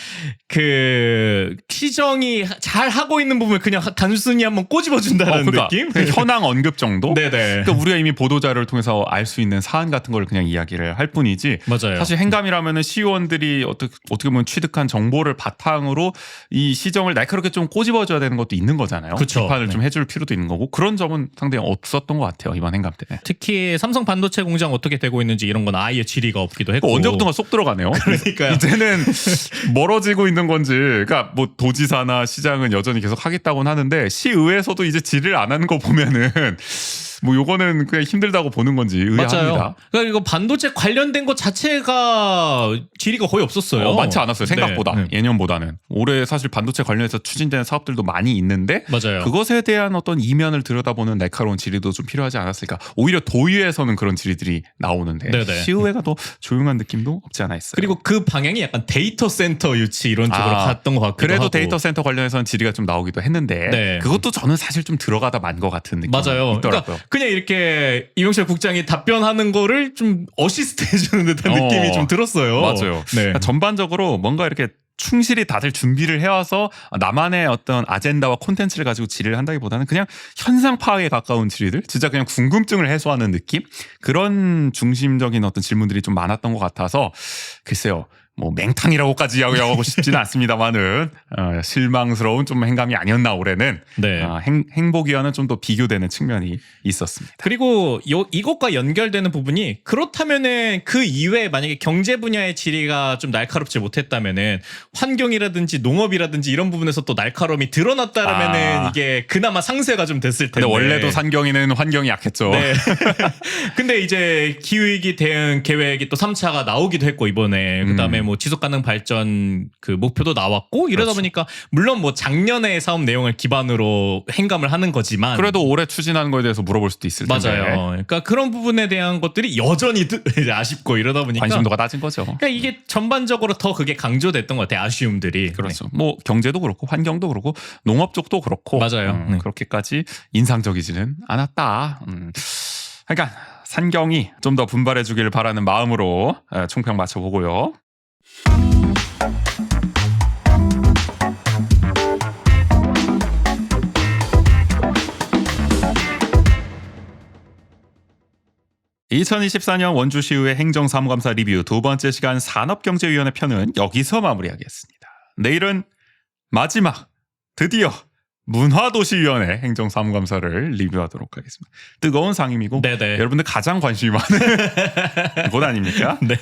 그 시정이 잘 하고 있는 부분을 그냥 단순히 한번 꼬집어준다는 느낌? 현황 언급 정도? 네네. 그러니까 우리가 이미 보도자료를 통해서 알 수 있는 사안 같은 걸 그냥 이야기를 할 뿐이지. 맞아요. 사실 행감이라면은 시의원들이 어떻게 보면 취득한 정보를 바탕으로 이 시정을 날카롭게 좀 꼬집어줘야 되는 것도 있는 거잖아요. 그쵸. 비판을 네. 좀 해줄 필요도 있는 거고 그런 점은 상당히 없었던 것 같아요. 이번 행감 때는. 특히 삼성 반도체 공장 어떻게 되고 있는지 이런 건 아예 질의가 없기도 했고. 언제부턴가 쏙 들어가네요. 그러니까요. 이제는 멀어지고 있는 건지, 그러니까 뭐 도지사나 시장은 여전히 계속 하겠다고는 하는데 시의회에서도 이제 질의를 안 하는 거 보면은 뭐 요거는 그냥 힘들다고 보는 건지 의아합니다. 맞아요. 그러니까 이거 반도체 관련된 것 자체가 질의가 거의 없었어요. 많지 않았어요. 생각보다. 네. 예년보다는. 올해 사실 반도체 관련해서 추진되는 사업들도 많이 있는데 맞아요. 그것에 대한 어떤 이면을 들여다보는 날카로운 질의도 좀 필요하지 않았을까. 오히려 도의회에서는 그런 질의들이 나오는데 네네. 시의회가 더 조용한 느낌도 없지 않아 있어요. 그리고 그 방향이 약간 데이터 센터 유치 이런 쪽으로 아, 갔던 것 같기도 그래도 하고. 데이터 센터 관련해서는 질의가 좀 나오기도 했는데 네. 그것도 저는 사실 좀 들어가다 만 것 같은 느낌이 맞아요. 있더라고요. 그러니까 그냥 이렇게 이명철 국장이 답변하는 거를 좀 어시스트 해주는 듯한 느낌이 좀 들었어요. 맞아요. 네. 그러니까 전반적으로 뭔가 이렇게 충실히 다들 준비를 해와서 나만의 어떤 아젠다와 콘텐츠를 가지고 질의를 한다기보다는 그냥 현상 파악에 가까운 질의들, 진짜 그냥 궁금증을 해소하는 느낌, 그런 중심적인 어떤 질문들이 좀 많았던 것 같아서 글쎄요. 뭐 맹탕이라고까지 이야기하고 싶지는 않습니다만은 실망스러운 좀 행감이 아니었나 올해는. 네. 행보기와는 좀 더 비교되는 측면이 있었습니다. 그리고 이것과 연결되는 부분이 그렇다면은 그 이외에 만약에 경제 분야의 질의가 좀 날카롭지 못했다면은 환경이라든지 농업이라든지 이런 부분에서 또 날카로움이 드러났다라면은 이게 그나마 상쇄가 좀 됐을 텐데. 근데 원래도 산경이는 환경이 약했죠. 네. 근데 이제 기후위기 대응 계획이 또 3차가 나오기도 했고 이번에 그다음에 뭐 지속가능 발전 그 목표도 나왔고 이러다 그렇죠. 보니까 물론 뭐 작년의 사업 내용을 기반으로 행감을 하는 거지만 그래도 올해 추진하는 거에 대해서 물어볼 수도 있을 텐데. 맞아요. 그러니까 그런 부분에 대한 것들이 여전히 이제 아쉽고 이러다 보니까 관심도가 낮은 거죠. 그러니까 이게 전반적으로 더 그게 강조됐던 것 같아요. 아쉬움들이. 그렇죠. 뭐 경제도 그렇고 환경도 그렇고 농업 쪽도 그렇고 맞아요. 네. 그렇게까지 인상적이지는 않았다. 그러니까 산경이 좀 더 분발해 주길 바라는 마음으로 총평 맞춰보고요. (2024년) 원주시의회 행정사무감사 리뷰 두 번째 시간 산업경제위원회 편은 여기서 마무리하겠습니다. 내일은 마지막 드디어 문화도시위원회 행정사무감사를 리뷰하도록 하겠습니다. 뜨거운 상임이고 네네. 여러분들 가장 관심이 많은 곳 아닙니까? 네.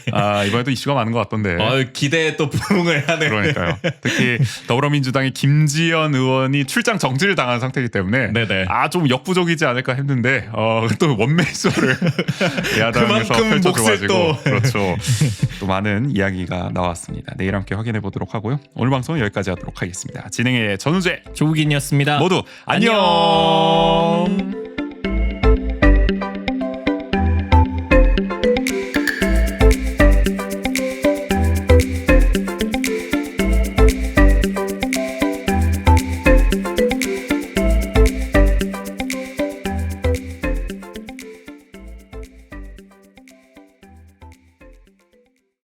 이번에도 이슈가 많은 것 같던데. 기대에 또 부응을 하는. 그러니까요. 특히 더불어민주당의 김지연 의원이 출장 정지를 당한 상태이기 때문에 네네. 좀 역부족이지 않을까 했는데 또 원맨쇼를 야당에서 그만큼 몫을 펼쳐줘가지고 그렇죠. 또 많은 이야기가 나왔습니다. 내일 함께 확인해 보도록 하고요. 오늘 방송은 여기까지 하도록 하겠습니다. 진행의 전우재 조국인이었습니다. 모두 안녕.